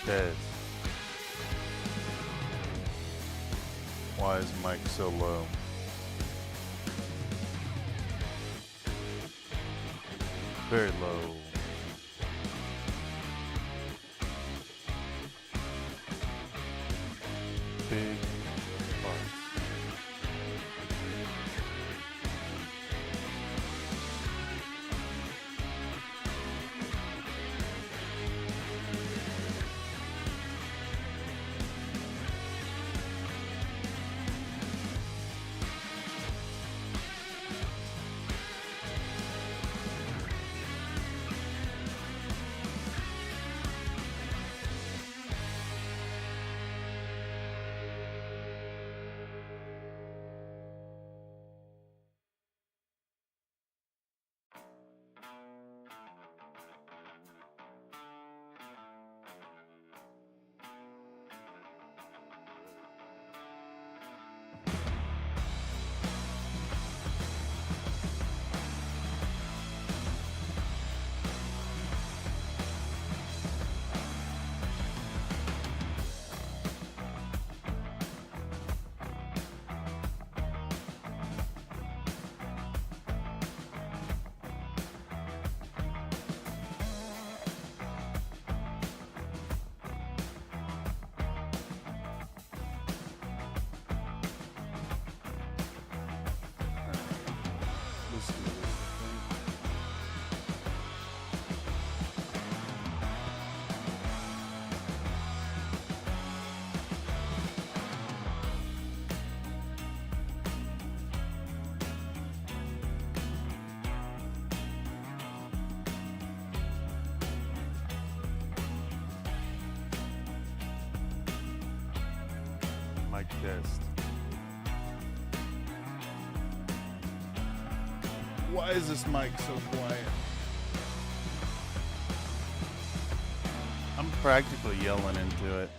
Dead. Why is Mike so low? Very low. Big parts. Mic test. Why is this mic so quiet? I'm practically yelling into it.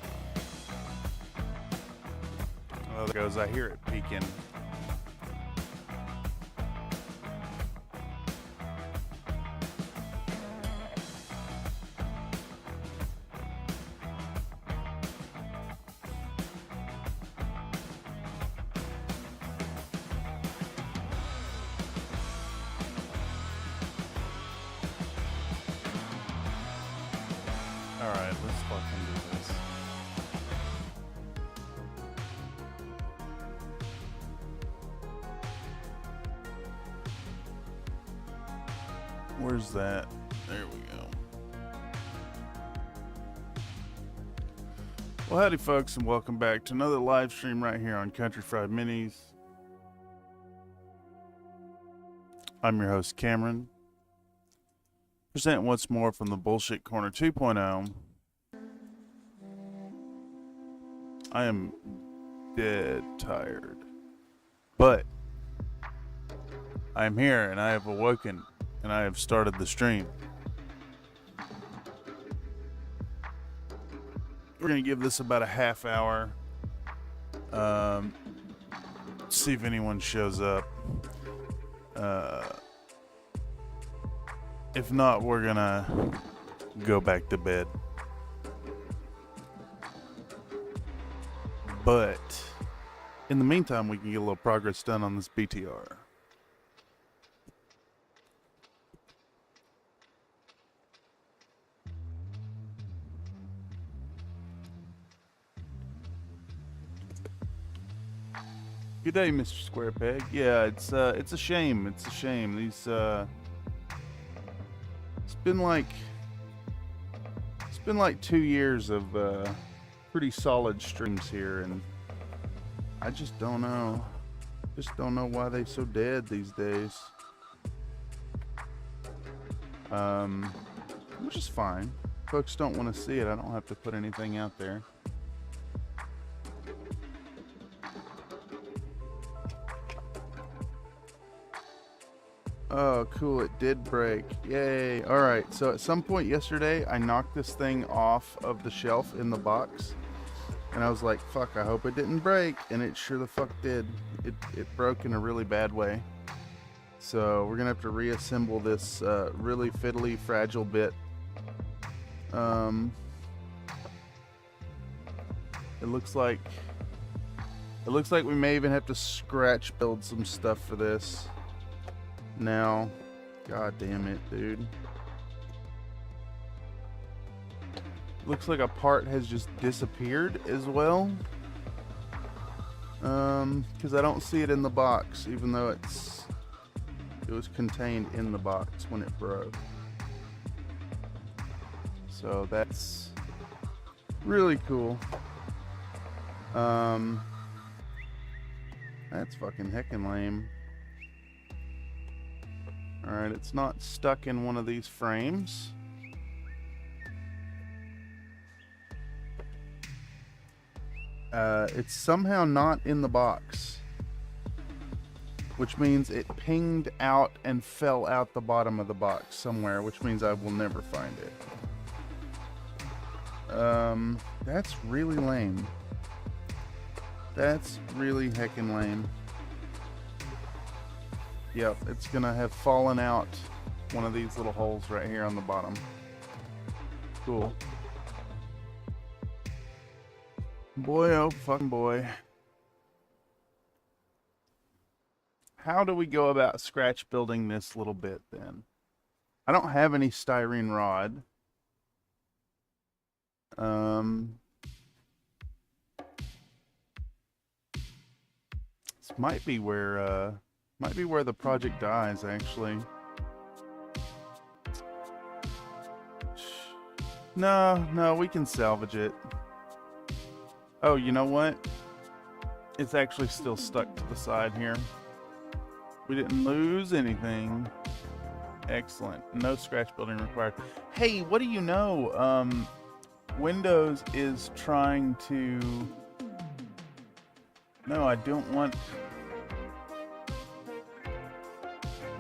Oh, there goes. I hear it peaking. Where's that? There we go. Well, howdy folks, and welcome back to another live stream right here on Country Fried Minis. I'm your host, Cameron. Presenting once more from the Bullshit Corner 2.0. I am dead tired, but I am here and I have awoken and I have started the stream. We're going to give this about a half hour. See if anyone shows up. If not, we're going to go back to bed. But in the meantime, we can get a little progress done on this BTR. Good day, Mr. Square Peg. Yeah, it's a shame. It's a shame. These it's been like 2 years of pretty solid streams here, and I just don't know. Just don't know why they so dead these days. Which is fine. Folks don't want to see it. I don't have to put anything out there. Oh, cool, it did break. Yay. Alright, so at some point yesterday, I knocked this thing off of the shelf in the box. And I was like, fuck, I hope it didn't break. And it sure the fuck did. It broke in a really bad way. So we're gonna have to reassemble this really fiddly, fragile bit. It looks like we may even have to scratch build some stuff for this. Now, god damn it, dude. Looks like a part has just disappeared as well. Because I don't see it in the box, even though it was contained in the box when it broke. So that's really cool. That's fucking heckin' lame. Alright, it's not stuck in one of these frames. It's somehow not in the box. Which means it pinged out and fell out the bottom of the box somewhere, which means I will never find it. That's really lame. That's really heckin' lame. Yep, it's gonna have fallen out one of these little holes right here on the bottom. Cool. Boy, oh fucking boy. How do we go about scratch building this little bit then? I don't have any styrene rod. This might be where the project dies, actually. No, we can salvage it. Oh, you know what? It's actually still stuck to the side here. We didn't lose anything. Excellent. No scratch building required. Hey, what do you know? Windows is trying to... No, I don't want...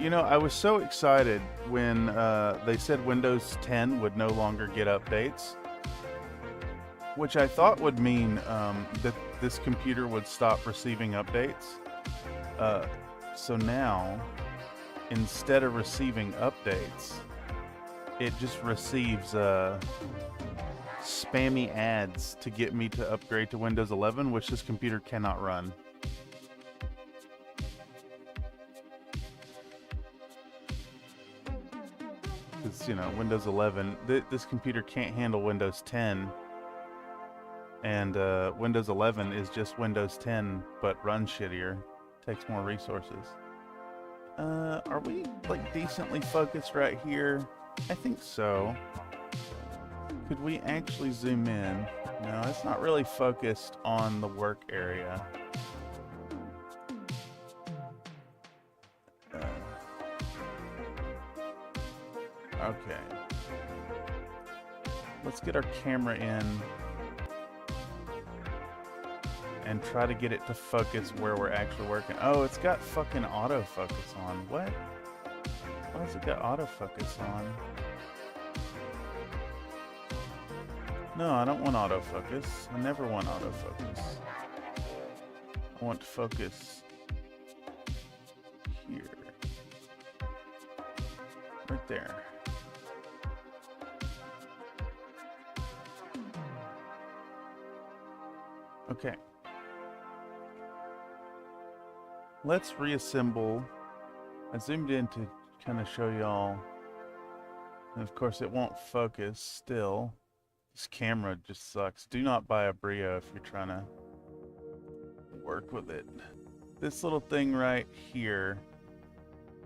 You know, I was so excited when they said Windows 10 would no longer get updates, which I thought would mean that this computer would stop receiving updates. So now, instead of receiving updates, it just receives spammy ads to get me to upgrade to Windows 11, which this computer cannot run. Because, you know, Windows 11, this computer can't handle Windows 10. And Windows 11 is just Windows 10, but runs shittier. Takes more resources. Are we like decently focused right here? I think so. Could we actually zoom in? No, it's not really focused on the work area. Okay. Let's get our camera in and try to get it to focus where we're actually working. Oh, it's got fucking autofocus on. What? Why has it got autofocus on? No, I don't want autofocus. I never want autofocus. I want to focus here. Right there. Okay. Let's reassemble. I zoomed in to kind of show y'all. And of course it won't focus still. This camera just sucks. Do not buy a Brio if you're trying to work with it. This little thing right here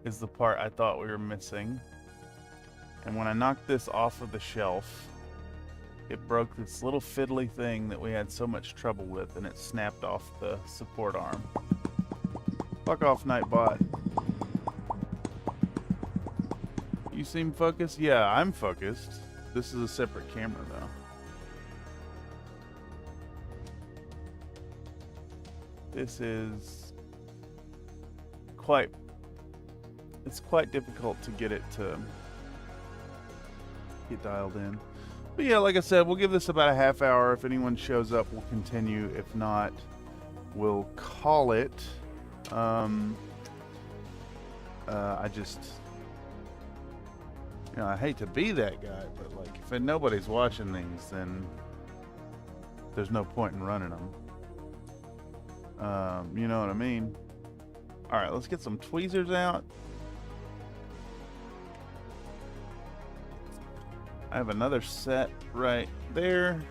is the part I thought we were missing. And when I knocked this off of the shelf, it broke this little fiddly thing that we had so much trouble with, and it snapped off the support arm. Fuck off, Nightbot. You seem focused? Yeah, I'm focused. This is a separate camera, though. This is it's quite difficult to get it to get dialed in. But yeah, like I said, we'll give this about a half hour. If anyone shows up, we'll continue. If not, we'll call it. I just, I hate to be that guy, but like, if nobody's watching these, then there's no point in running them. You know what I mean? All right, let's get some tweezers out. I have another set right there.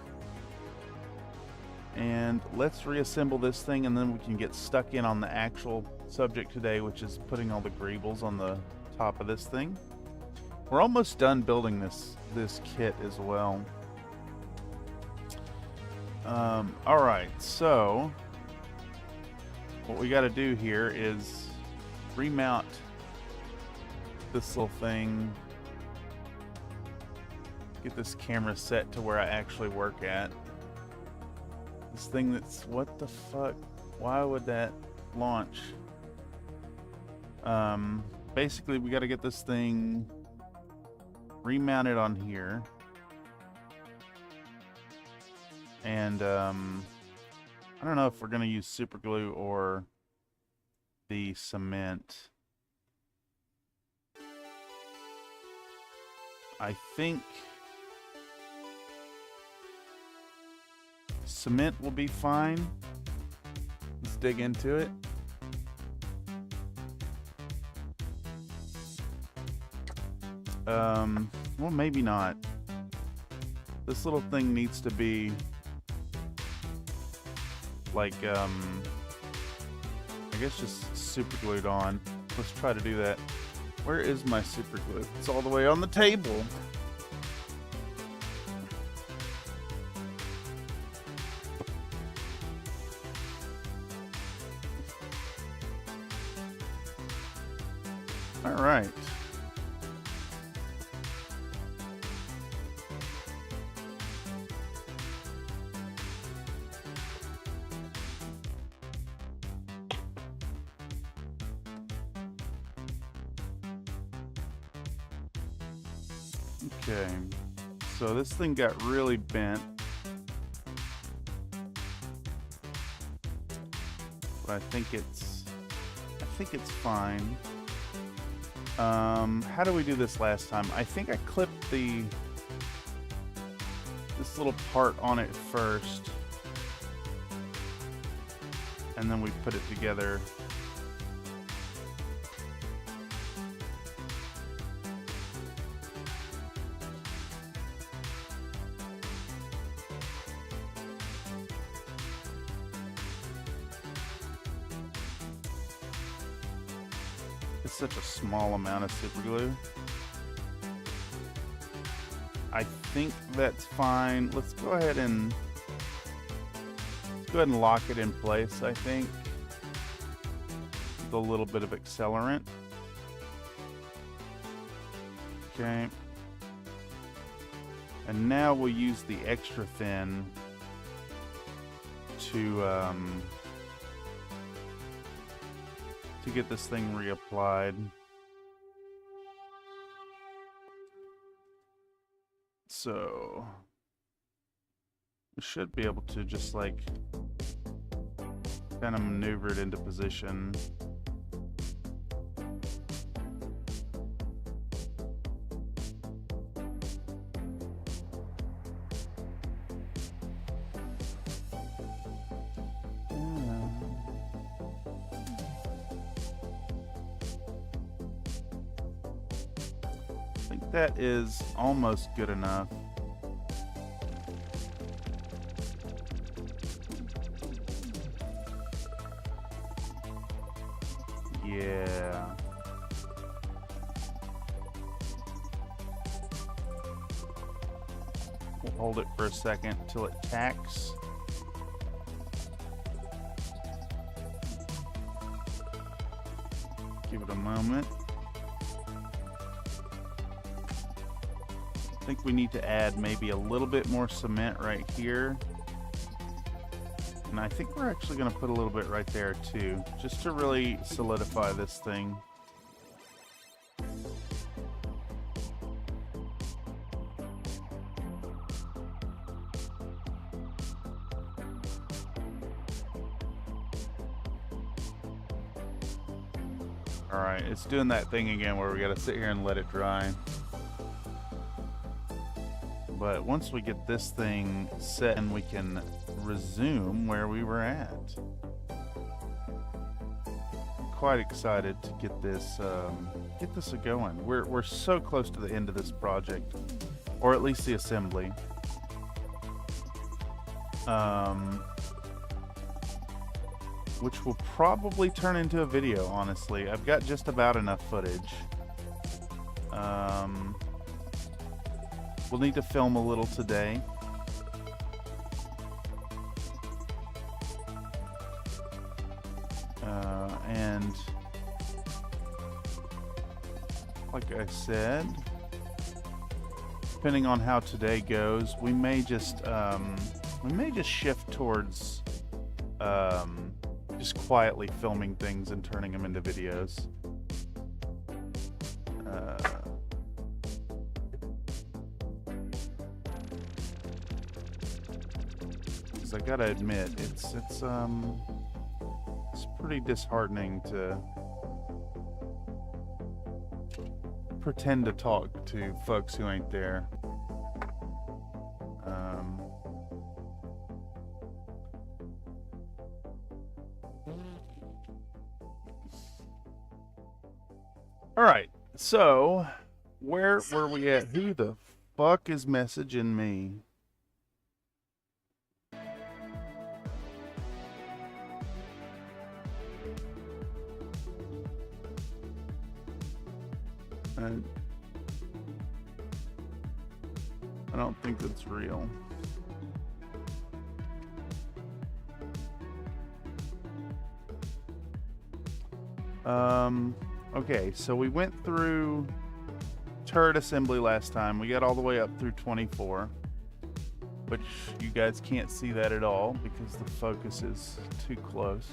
And let's reassemble this thing, and then we can get stuck in on the actual subject today, which is putting all the greebles on the top of this thing. We're almost done building this kit as well. All right, so what we got to do here is remount this little thing. Get this camera set to where I actually work at. This thing that's, what the fuck? Why would that launch? Basically, we got to get this thing remounted on here. And, I don't know if we're going to use super glue or the cement. I think cement will be fine. Let's dig into it. Well, maybe not. This little thing needs to be like, I guess just super glued on. Let's try to do that. Where is my super glue? It's all the way on the table. All right. Okay, so this thing got really bent, but I think it's fine. How did we do this last time? I think I clipped this little part on it first, and then we put it together. It's such a small amount of super glue. I think that's fine. Let's go ahead and lock it in place, I think. With a little bit of accelerant. Okay. And now we'll use the extra thin to get this thing reapplied. So we should be able to just like kind of maneuver it into position. I think that is almost good enough. Yeah. We'll hold it for a second until it tacks. Give it a moment. I think we need to add maybe a little bit more cement right here. And I think we're actually going to put a little bit right there too, just to really solidify this thing. All right, it's doing that thing again where we got to sit here and let it dry. But once we get this thing set, and we can resume where we were at. I'm quite excited to get this going. We're so close to the end of this project, or at least the assembly. Which will probably turn into a video, honestly. I've got just about enough footage. We'll need to film a little today. And like I said, depending on how today goes, we may just shift towards just quietly filming things and turning them into videos. I gotta admit, it's pretty disheartening to pretend to talk to folks who ain't there. All right, so where were we at? Who the fuck is messaging me? I don't think that's real. Okay, so we went through turret assembly last time. We got all the way up through 24, which you guys can't see that at all because the focus is too close.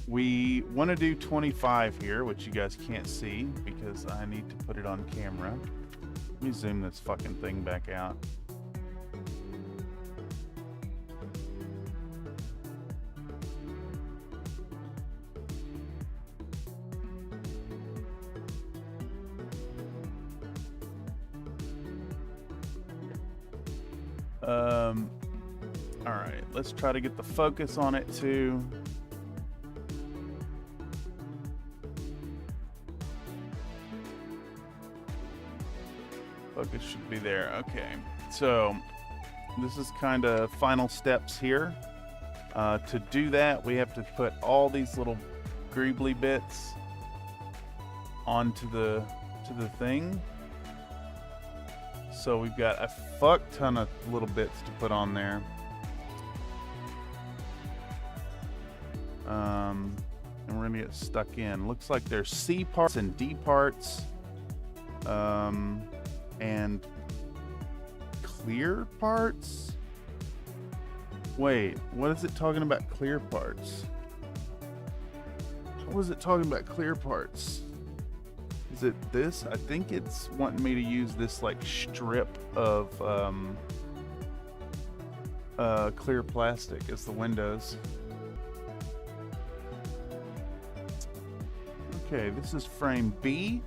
We want to do 25 here, which you guys can't see because I need to put it on camera. Let me zoom this fucking thing back out. All right, let's try to get the focus on it too. Focus should be there. Okay, so this is kind of final steps here. To do that, we have to put all these little greebly bits onto the thing. So we've got a fuck ton of little bits to put on there. And we're gonna get stuck in. Looks like there's C parts and D parts, and clear parts. Wait, what is it talking about clear parts? What was it talking about clear parts? Is it this? I think it's wanting me to use this like strip of clear plastic as the windows. Okay, this is frame B.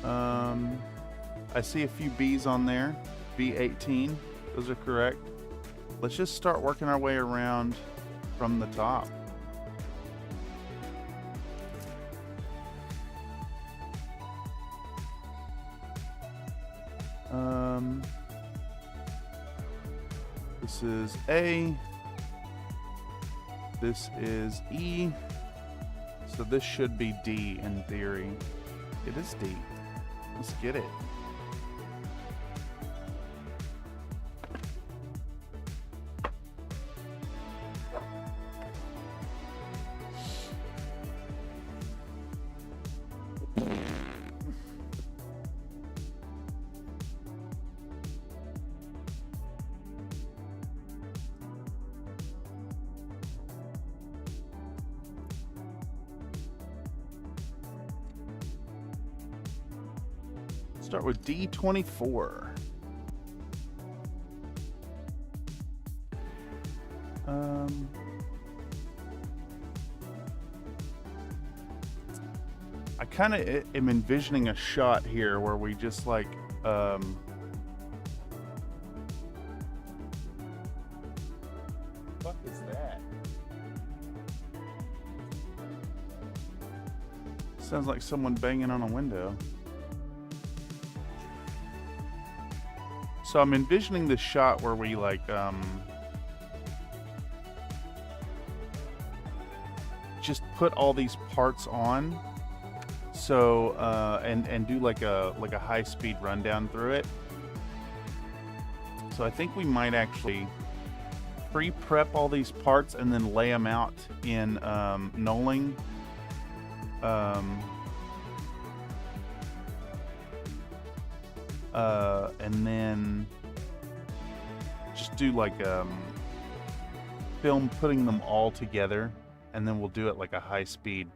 I see a few B's on there. B18, those are correct. Let's just start working our way around from the top. This is A. This is E. So this should be D in theory. It is D. Let's get it. Start with D24. I kind of am envisioning a shot here where we just like fuck is that? Sounds like someone banging on a window. So I'm envisioning this shot where we like just put all these parts on, so and do like a high-speed rundown through it. So I think we might actually pre-prep all these parts and then lay them out in knolling. And then just do like film putting them all together, and then we'll do it like a high speed.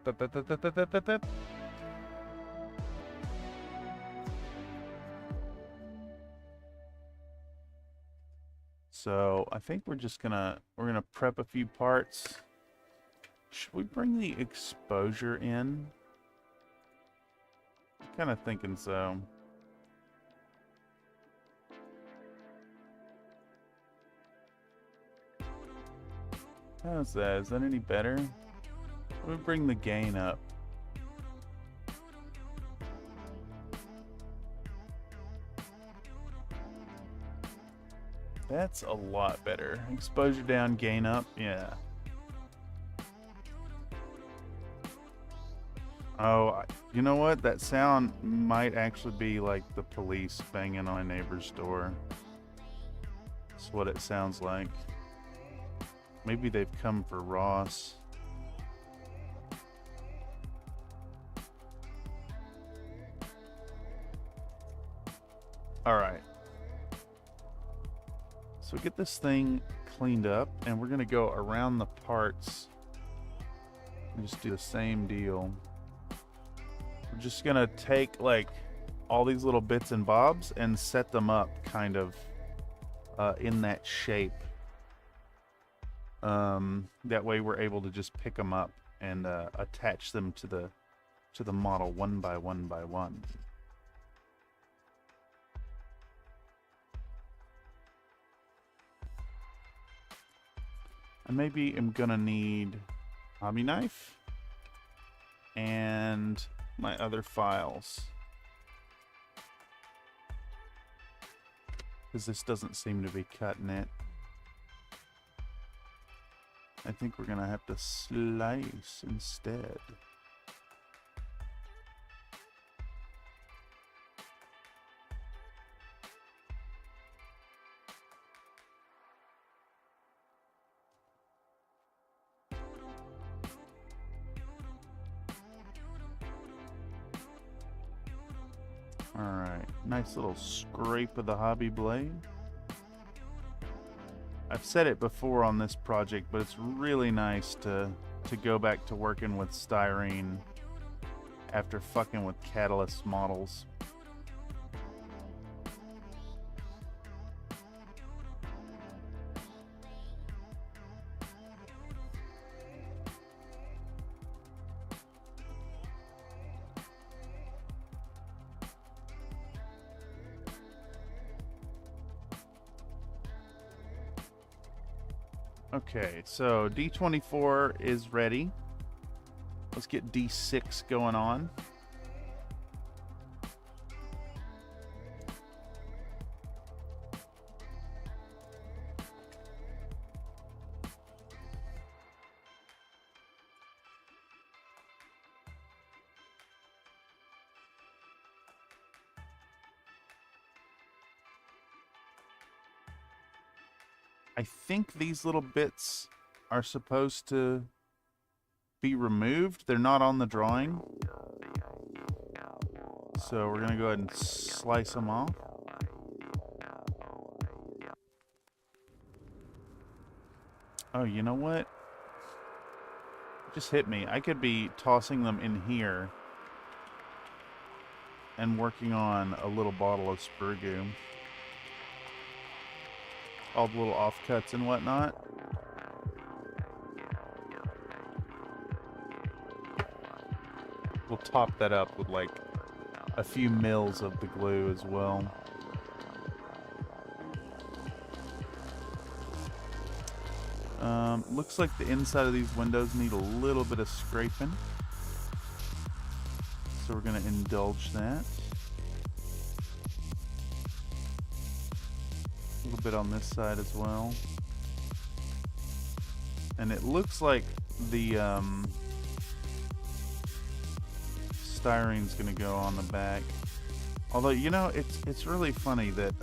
So I think we're gonna prep a few parts. Should we bring the exposure in? Kind of thinking so. How's that? Is that any better? Let me bring the gain up. That's a lot better. Exposure down, gain up. Yeah. Oh, you know what? That sound might actually be like the police banging on a neighbor's door. That's what it sounds like. Maybe they've come for Ross. All right. So get this thing cleaned up, and we're gonna go around the parts and just do the same deal. We're just gonna take like all these little bits and bobs and set them up kind of in that shape. That way we're able to just pick them up and attach them to the model one by one by one. I maybe am gonna need hobby knife and my other files, because this doesn't seem to be cutting it. I think we're gonna have to slice instead. Alright, nice little scrape of the hobby blade. I've said it before on this project, but it's really nice to go back to working with styrene after fucking with catalyst models. Okay, so D24 is ready. Let's get D6 going on. I think these little bits are supposed to be removed. They're not on the drawing. So we're going to go ahead and slice them off. Oh, you know what? It just hit me. I could be tossing them in here and working on a little bottle of sprue goo. All the little offcuts and whatnot. We'll top that up with like a few mils of the glue as well. Looks like the inside of these windows need a little bit of scraping. So we're going to indulge that. A little bit on this side as well. And it looks like the styrene's going to go on the back. Although, you know, it's really funny that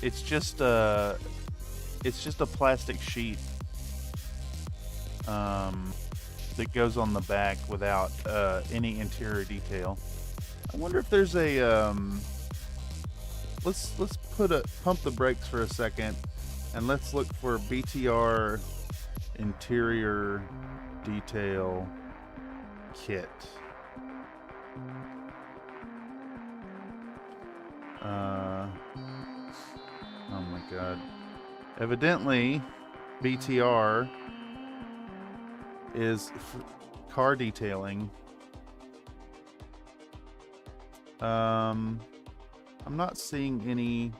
it's just a plastic sheet that goes on the back without any interior detail. I wonder if there's a let's pump the brakes for a second and let's look for BTR interior detail kit. Oh my god. Evidently, BTR is car detailing. I'm not seeing any.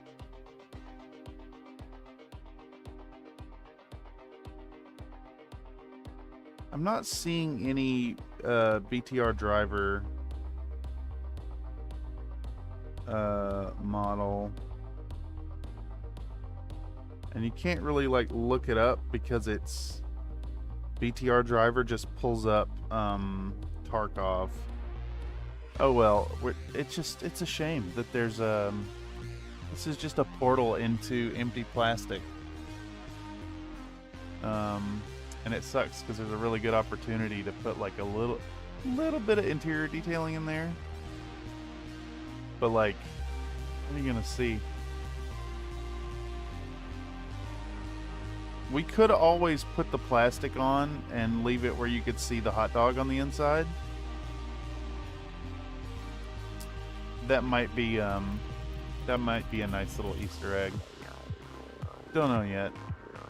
I'm not seeing any BTR driver model, and you can't really like look it up because it's BTR driver just pulls up Tarkov. Oh well, it's a shame that there's this is just a portal into empty plastic. And it sucks because there's a really good opportunity to put like a little bit of interior detailing in there. But like, what are you gonna see? We could always put the plastic on and leave it where you could see the hot dog on the inside. That might be a nice little Easter egg. Don't know yet.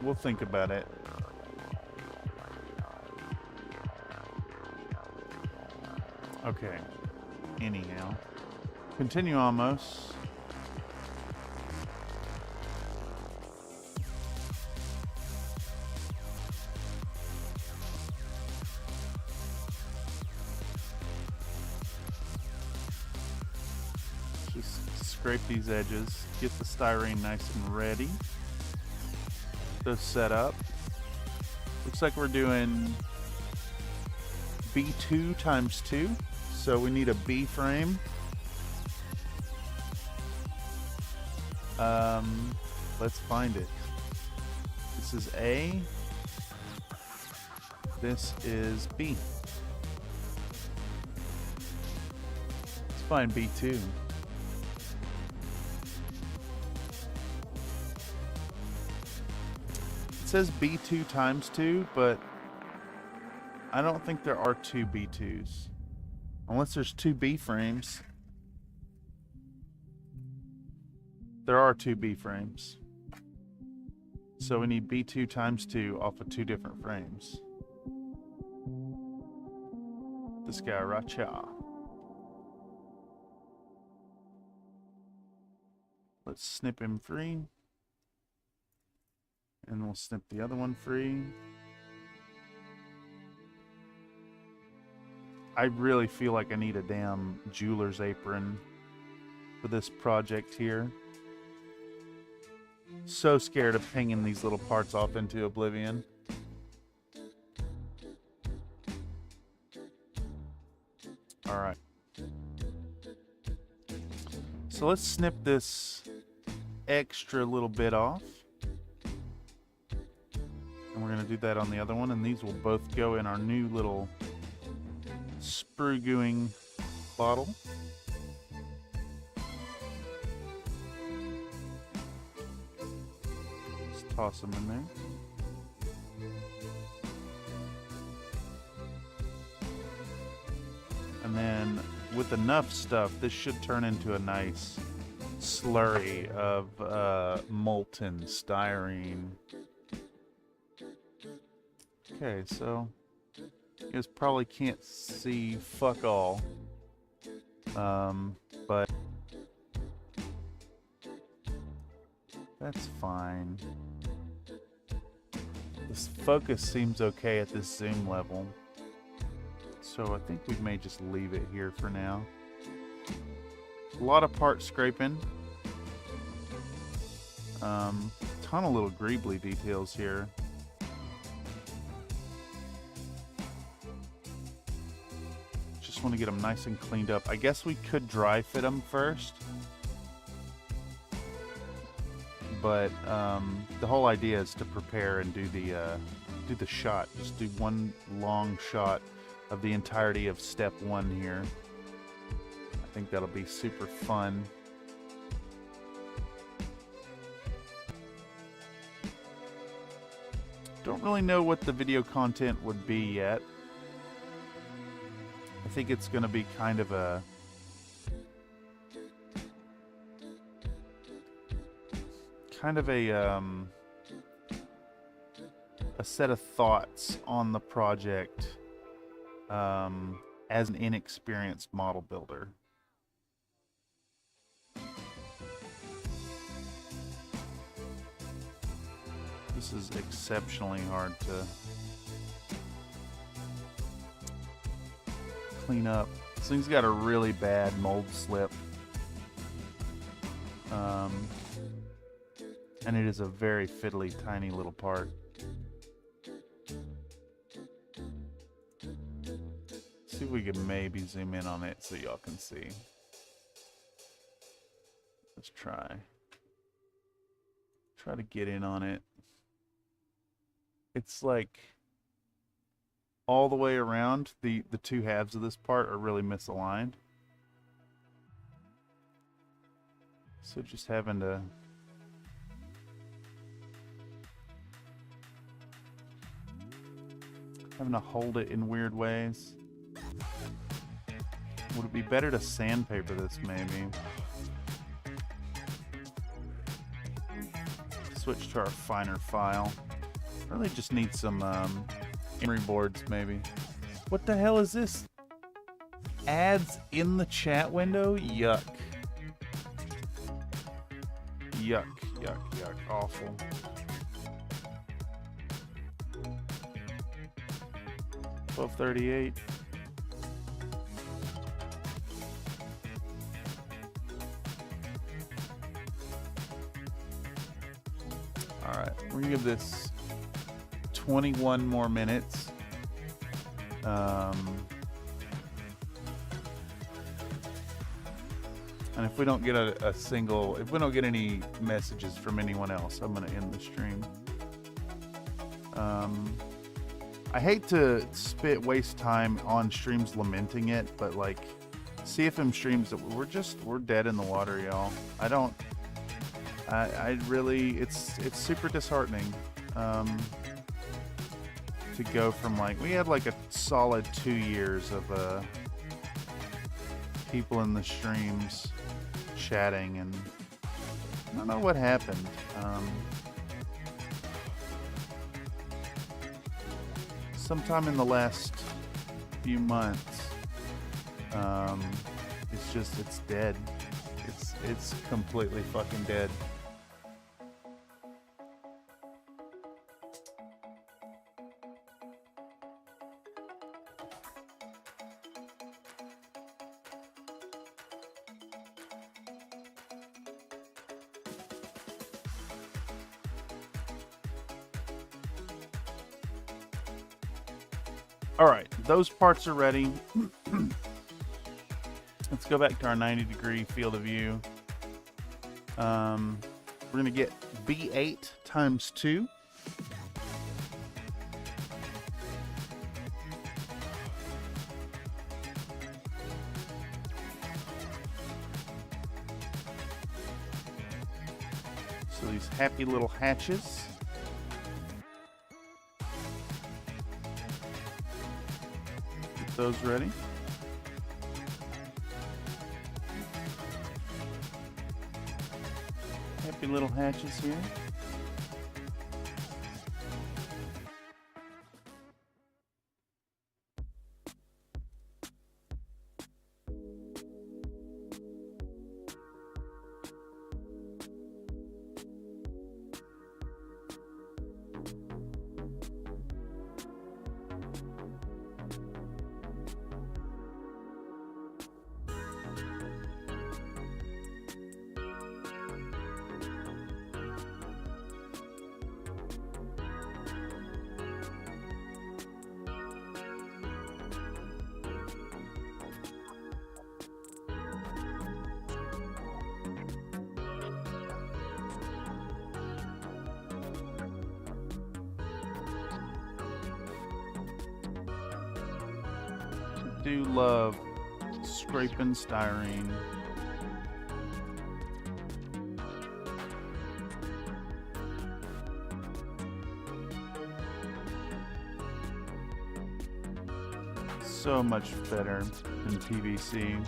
We'll think about it. Okay. Anyhow. Continue almost. Just scrape these edges, get the styrene nice and ready. Those set up. Looks like we're doing B2 times 2. So we need a B frame. Let's find it. This is A. This is B. Let's find B2. It says B2 times 2, but I don't think there are 2 B2s. Unless there's 2 B frames. There are 2 B frames. So we need B2 times 2 off of 2 different frames. This guy, Racha. Let's snip him free. And we'll snip the other one free. I really feel like I need a damn jeweler's apron for this project here. So scared of pinging these little parts off into oblivion. Alright. So let's snip this extra little bit off. And we're going to do that on the other one. And these will both go in our new little sprue gooing bottle. Just toss them in there. And then with enough stuff, this should turn into a nice slurry of molten styrene. Okay, so you guys probably can't see fuck all, but that's fine. This focus seems okay at this zoom level, so I think we may just leave it here for now. A lot of part scraping. Ton of little Greebling details here. Just want to get them nice and cleaned up. I guess we could dry fit them first, but the whole idea is to prepare and do the shot. Just do one long shot of the entirety of step 1 here. I think that'll be super fun. Don't really know what the video content would be yet. I think it's going to be kind of a set of thoughts on the project as an inexperienced model builder. This is exceptionally hard to clean up. This thing's got a really bad mold slip. And it is a very fiddly, tiny little part. See if we can maybe zoom in on it so y'all can see. Let's try to get in on it. It's like all the way around, the two halves of this part are really misaligned. So just having to hold it in weird ways. Would it be better to sandpaper this maybe? Switch to our finer file. Really just need some emery boards maybe. What the hell is this? Ads in the chat window? Yuck. Yuck, yuck, yuck. Awful. $12.38. All right, we're gonna give this 21 more minutes. And if we don't get if we don't get any messages from anyone else, I'm gonna end the stream. I hate to waste time on streams lamenting it, but like, CFM streams that we're dead in the water, y'all. I really, it's super disheartening. To go from like, we had like a solid 2 years of people in the streams chatting, and I don't know what happened. Sometime in the last few months, it's dead. It's completely fucking dead. All right, those parts are ready. Let's go back to our 90-degree field of view. We're gonna get B8 times 2. So these happy little hatches. Get those ready. Happy little hatches here. Do love scraping styrene. So much better than PVC.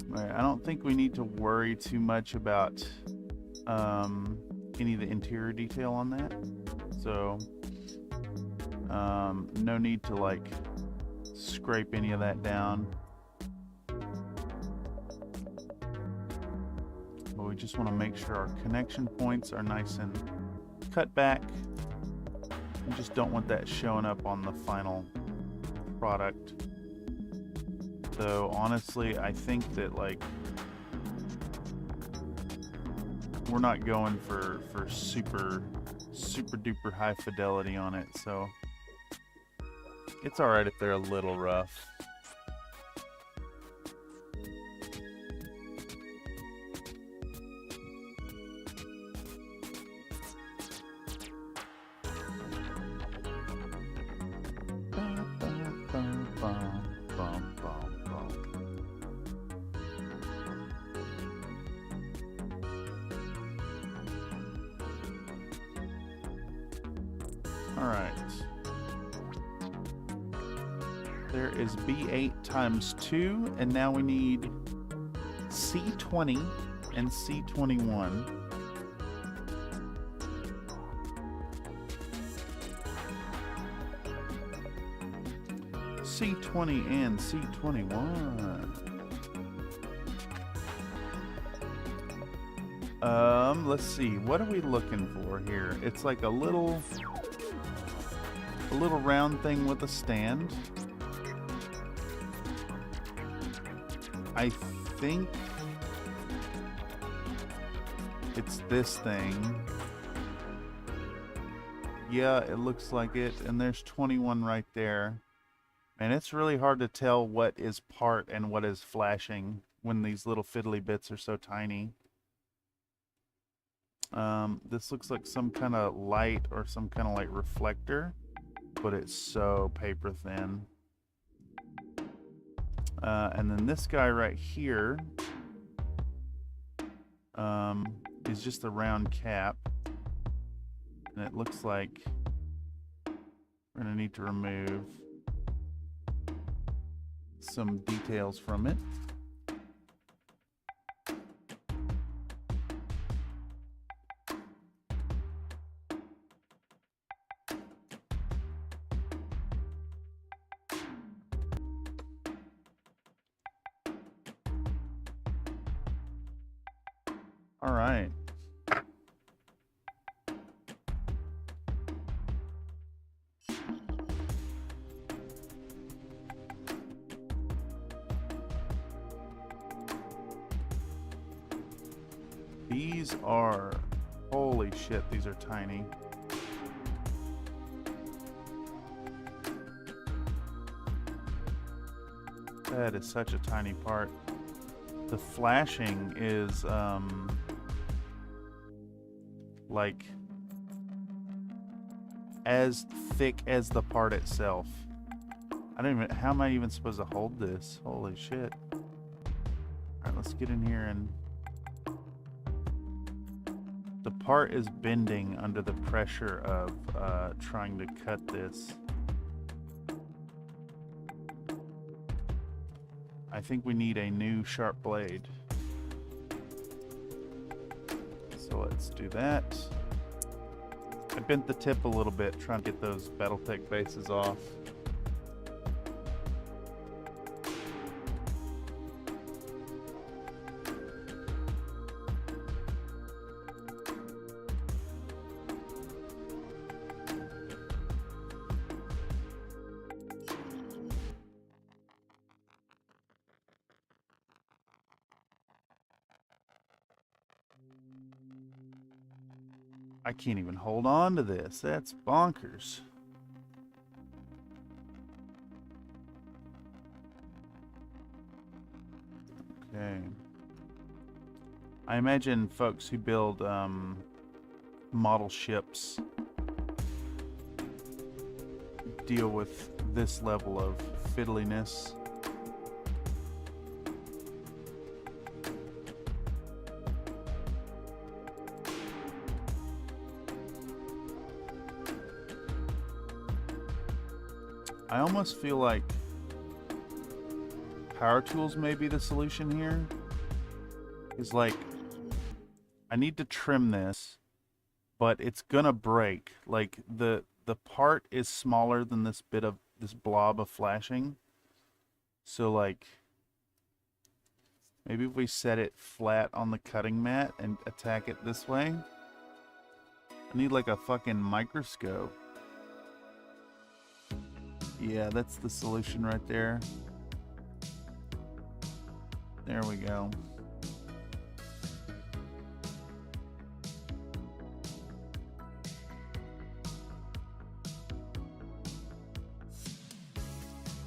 All right, I don't think we need to worry too much about any of the interior detail on that. So no need to like scrape any of that down. But we just want to make sure our connection points are nice and cut back. We just don't want that showing up on the final product. So honestly, I think that like we're not going for super duper high fidelity on it, so it's all right if they're a little rough. All right. There is B8 times 2, and now we need C20 and C21. C20 and C21. Let's see. What are we looking for here? It's like a little round thing with a stand. I think it's this thing. Yeah, it looks like it, and there's 21 right there. And it's really hard to tell what is part and what is flashing when these little fiddly bits are so tiny. This looks like some kind of light or some kind of like reflector, but it's so paper thin. And then this guy right here is just a round cap, and it looks like we're gonna need to remove some details from it. All right. These are, holy shit, these are tiny. That is such a tiny part. The flashing is like as thick as the part itself. I don't even, how am I even supposed to hold this? Holy shit. Alright, let's get in here and the part is bending under the pressure of trying to cut this. I think we need a new sharp blade. So let's do that. I bent the tip a little bit trying to get those Battletech bases off. I can't even hold on to this. That's bonkers. Okay. I imagine folks who build model ships deal with this level of fiddliness. I almost feel like power tools may be the solution here. Is like, I need to trim this, but it's gonna break. Like the part is smaller than this blob of flashing. So like, maybe if we set it flat on the cutting mat and attack it this way. I need like a fucking microscope. Yeah, that's the solution right there. There we go.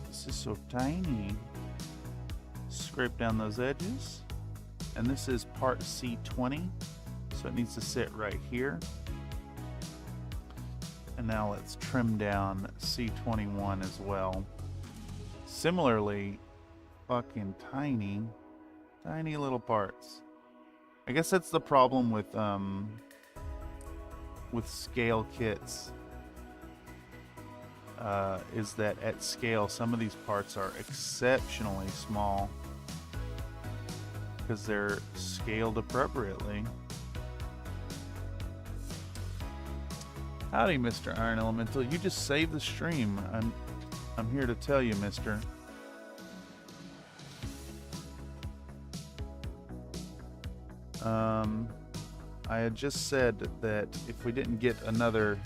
This is so tiny. Scrape down those edges. And this is part C20, so it needs to sit right here. And now let's trim down C21 as well. Similarly, fucking tiny little parts. I guess that's the problem with scale kits. Is that at scale, some of these parts are exceptionally small because they're scaled appropriately. Howdy, Mr. Iron Elemental. You just saved the stream. I'm here to tell you, mister. I had just said that if we didn't get another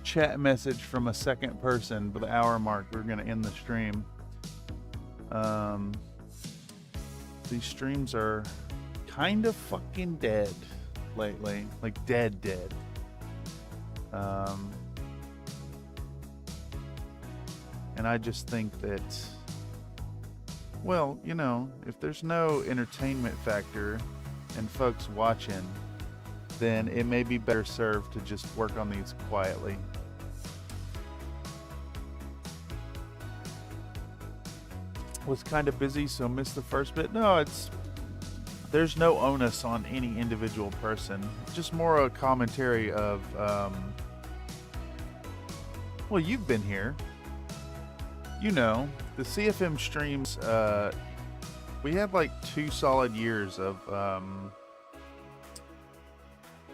chat message from a second person by the hour mark, we were going to end the stream. These streams are kind of fucking dead. lately, like dead. And I just think that, well, you know, if there's no entertainment factor and folks watching, then it may be better served to just work on these quietly. Was kind of busy, so missed the first bit. No, there's no onus on any individual person. Just more a commentary of, well, you've been here. You know, the CFM streams, we had like 2 solid years of,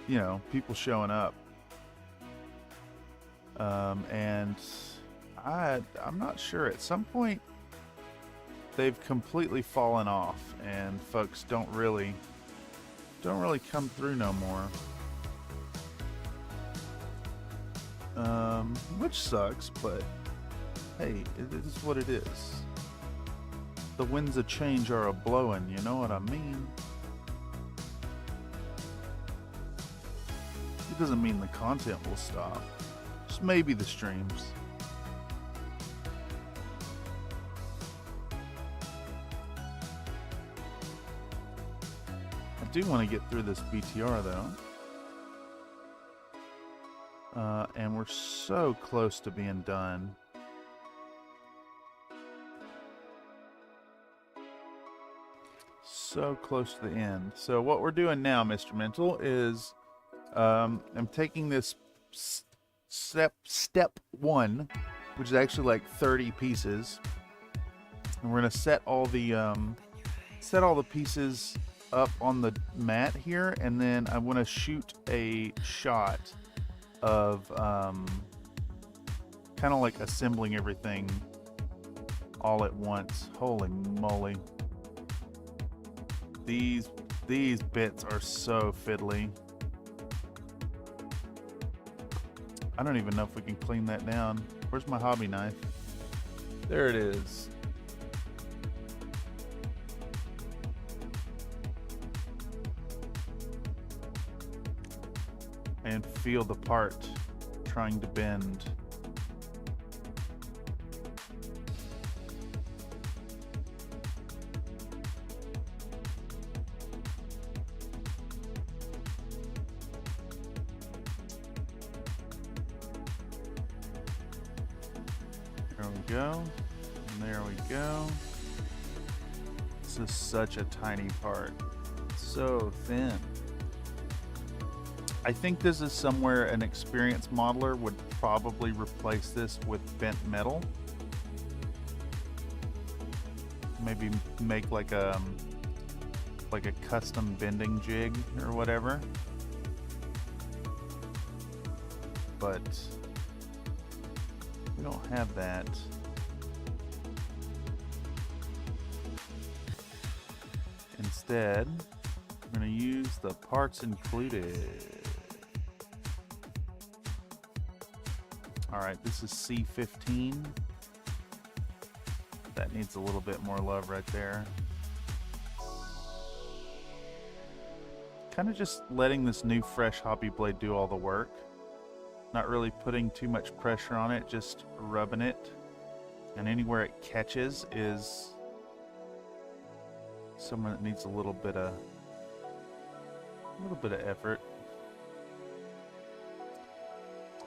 you know, people showing up. And I'm not sure, at some point they've completely fallen off and folks don't really come through no more. Which sucks, but hey, it is what it is. The winds of change are a-blowing, you know what I mean? It doesn't mean the content will stop. Just maybe the streams. I do want to get through this BTR though. And we're so close to being done. So close to the end. So what we're doing now, Mr. Mental, is I'm taking this step 1, which is actually like 30 pieces, and we're gonna set all the pieces up on the mat here, and then I want to shoot a shot of kind of like assembling everything all at once. Holy moly, these bits are so fiddly. I don't even know if we can clean that down. Where's my hobby knife? There it is. And feel the part trying to bend. There we go. And there we go. This is such a tiny part. So thin. I think this is somewhere an experienced modeler would probably replace this with bent metal. Maybe make like a custom bending jig or whatever. But we don't have that. Instead, we're going to use the parts included. Alright, this is C15. That needs a little bit more love right there. Kind of just letting this new fresh hobby blade do all the work. Not really putting too much pressure on it, just rubbing it. And anywhere it catches is somewhere that needs a little bit of effort.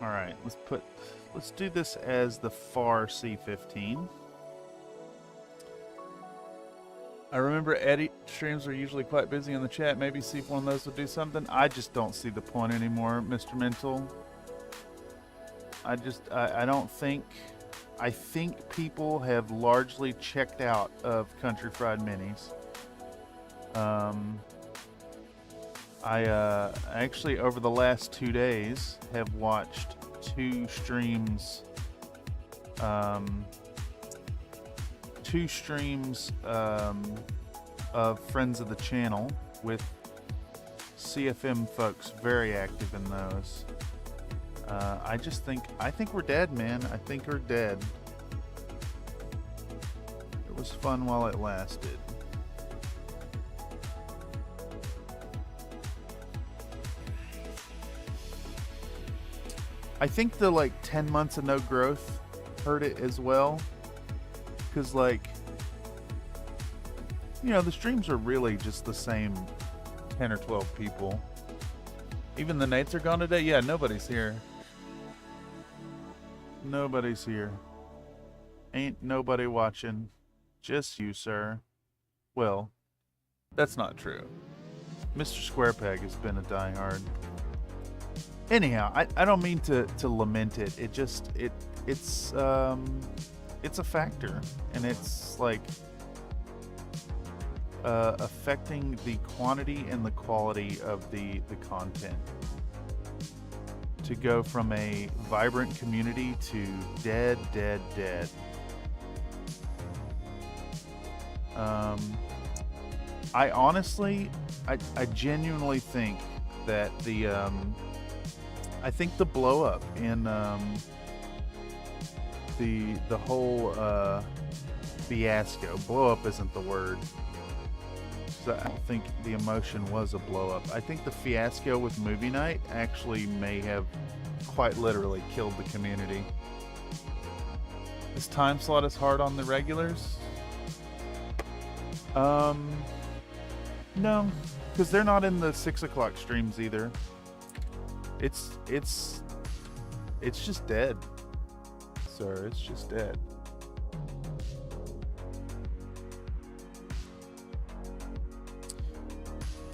Alright, let's do this as the far C15. I remember Eddie streams are usually quite busy in the chat. Maybe see if one of those would do something. I just don't see the point anymore, Mr. Mental. I don't think... I think people have largely checked out of Country Fried Minis. I actually, over the last 2 days, have watched 2 streams, of friends of the channel, with CFM folks very active in those. I think we're dead, man. I think we're dead. It was fun while it lasted. I think the like 10 months of no growth hurt it as well. Because like, you know, the streams are really just the same 10 or 12 people. Even the Nates are gone today? Yeah, nobody's here. Nobody's here. Ain't nobody watching. Just you, sir. Well, that's not true. Mr. Squarepeg has been a diehard. Anyhow, I don't mean to lament it. It just it's a factor, and it's like affecting the quantity and the quality of the content. To go from a vibrant community to dead. I honestly, I genuinely think that I think the blow up in the whole fiasco. Blow up isn't the word. So I don't think the emotion was a blow up. I think the fiasco with movie night actually may have quite literally killed the community. This time slot is hard on the regulars. No, because they're not in the 6 o'clock streams either. It's just dead, sir. It's just dead.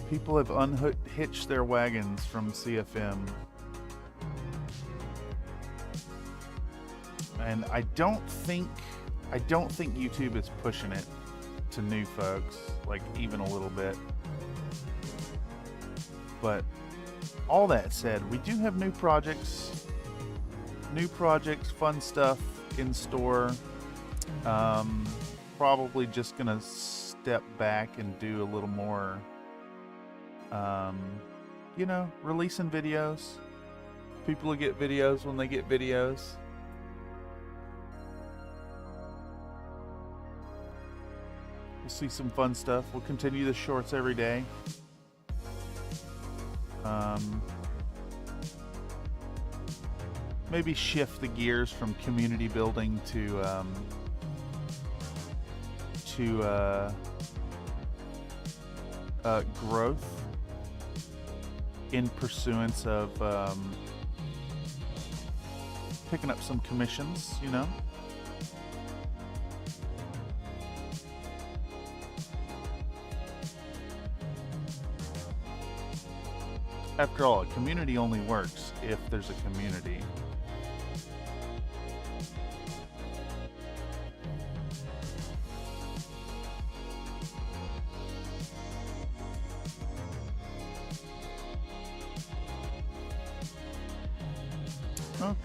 People have unhitched their wagons from CFM. And I don't think YouTube is pushing it to new folks, like even a little bit. But all that said, we do have new projects, fun stuff in store. Probably just gonna step back and do a little more, you know, releasing videos. People will get videos when they get videos. We'll see some fun stuff. We'll continue the shorts every day. Maybe shift the gears from community building to growth in pursuance of picking up some commissions, you know. After all, a community only works if there's a community.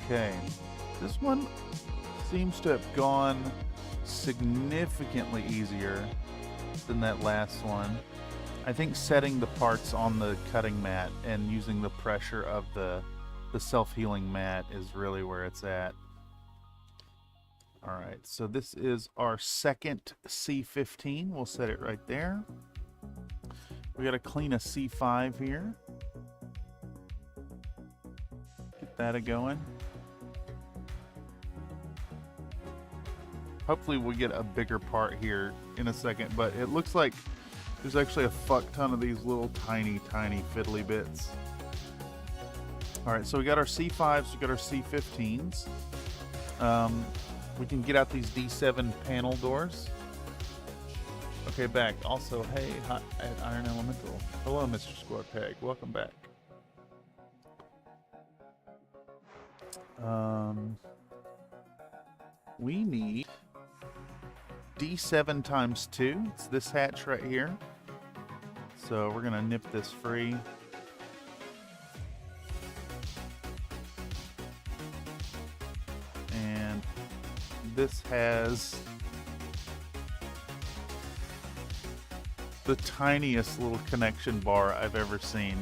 Okay, this one seems to have gone significantly easier than that last one. I think setting the parts on the cutting mat and using the pressure of the self-healing mat is really where it's at. Alright, so this is our second C15. We'll set it right there. We gotta clean a C5 here. Get that a-going. Hopefully we'll get a bigger part here in a second, but it looks like there's actually a fuck ton of these little tiny fiddly bits. Alright, so we got our C5s, we got our C15s. We can get out these D7 panel doors. Okay, back. Also, hey, hi, at Iron Elemental. Hello, Mr. Squarepeg. Welcome back. We need D7 times 2. It's this hatch right here. So we're gonna nip this free. And this has the tiniest little connection bar I've ever seen.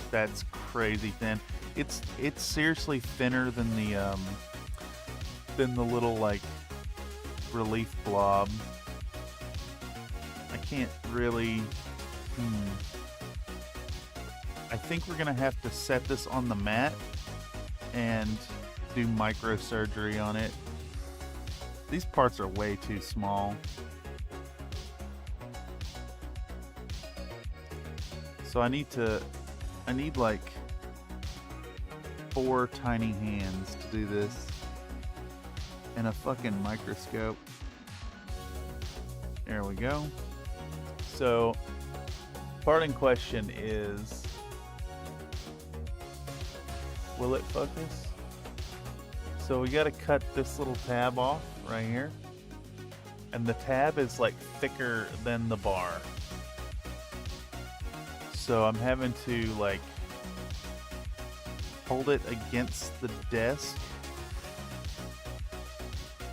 That's crazy thin. It's seriously thinner than the little like relief blob. I can't really. I think we're gonna have to set this on the mat and do microsurgery on it. These parts are way too small. So I need like 4 tiny hands to do this. And a fucking microscope. There we go. So, parting question is, will it focus? So we gotta cut this little tab off right here. And the tab is like thicker than the bar. So I'm having to like hold it against the desk.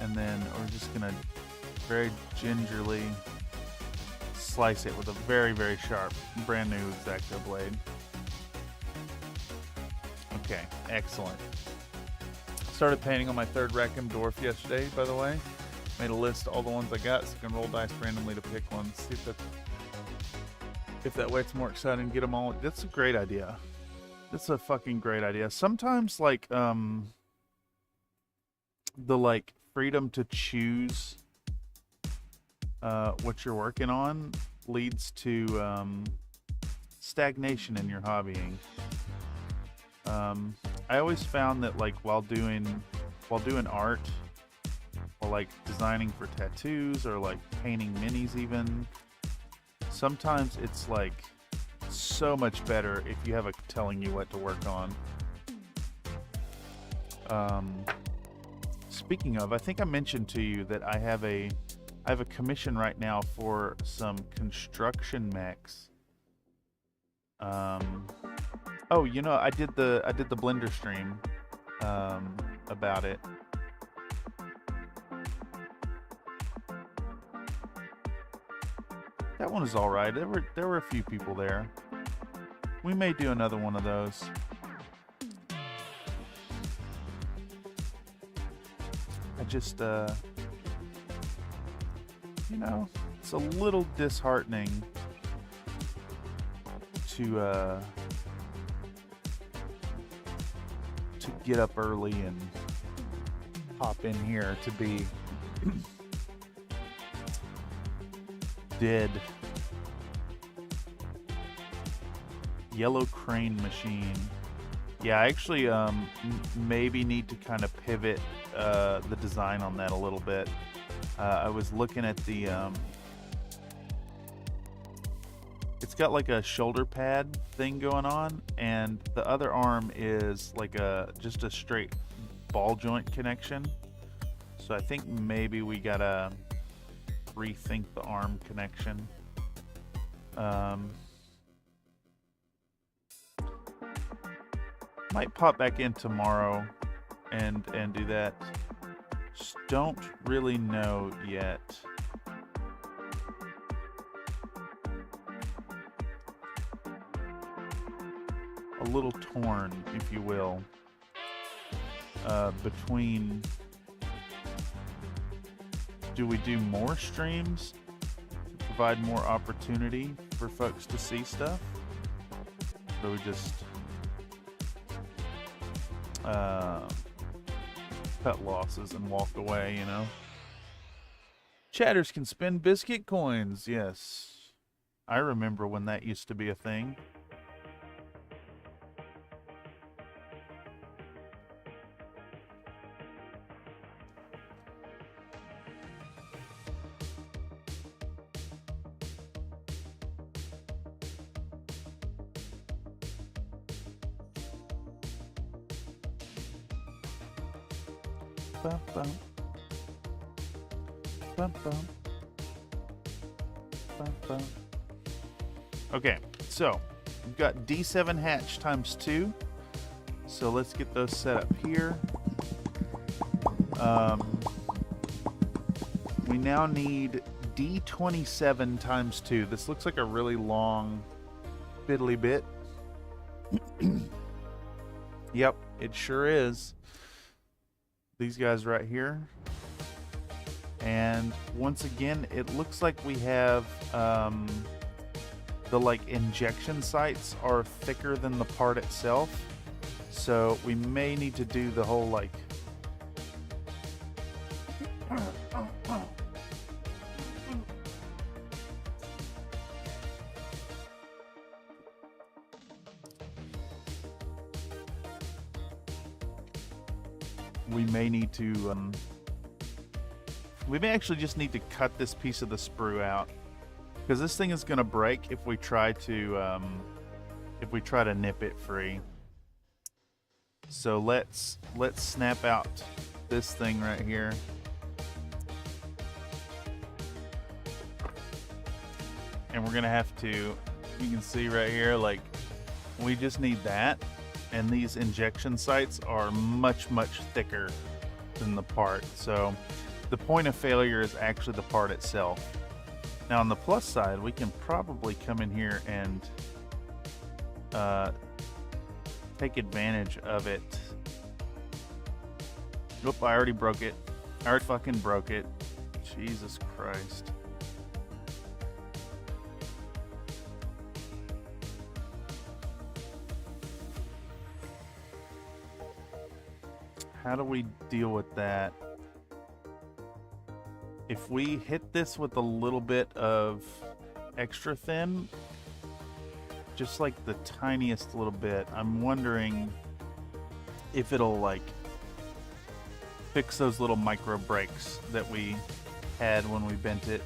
And then we're just gonna very gingerly slice it with a very, very sharp, brand new X-Acto blade. Okay, excellent. Started painting on my third Rackham Dwarf yesterday, by the way. Made a list of all the ones I got so I can roll dice randomly to pick one. See if that way it's more exciting to get them all. That's a great idea. That's a fucking great idea. Sometimes like the like freedom to choose what you're working on leads to stagnation in your hobbying. I always found that like while doing art, or like designing for tattoos or like painting minis even, sometimes it's like so much better if you have a telling you what to work on. Speaking of, I think I mentioned to you that I have a commission right now for some construction mechs. Oh, you know, I did the Blender stream about it. That one is all right. There were a few people there. We may do another one of those. I just you know, it's a little disheartening to get up early and pop in here to be dead. Yellow crane machine. Yeah, I actually maybe need to kind of pivot the design on that a little bit. I was looking at the it's got like a shoulder pad thing going on, and the other arm is like just a straight ball joint connection. So I think maybe we gotta rethink the arm connection. Might pop back in tomorrow and do that. Just don't really know yet. A little torn, if you will, between, do we do more streams to provide more opportunity for folks to see stuff? Or do we just cut losses and walk away, you know? Chatters can spend biscuit coins. Yes, I remember when that used to be a thing. Bum, bum. Bum, bum. Bum, bum. Okay, so we've got D7 hatch times 2. So let's get those set up here. We now need D27 times 2. This looks like a really long fiddly bit. Yep, it sure is. These guys right here. And once again, it looks like we have the like injection sites are thicker than the part itself. So we may need to do the whole like we may need to we may actually just need to cut this piece of the sprue out, because this thing is going to break if we try to nip it free. So let's snap out this thing right here. And we're gonna have to, you can see right here, like, we just need that. And these injection sites are much, much thicker than the part. So the point of failure is actually the part itself. Now on the plus side, we can probably come in here and take advantage of it. Nope, I already broke it. I already fucking broke it. Jesus Christ. How do we deal with that? If we hit this with a little bit of extra thin, just like the tiniest little bit, I'm wondering if it'll like fix those little micro breaks that we had when we bent it.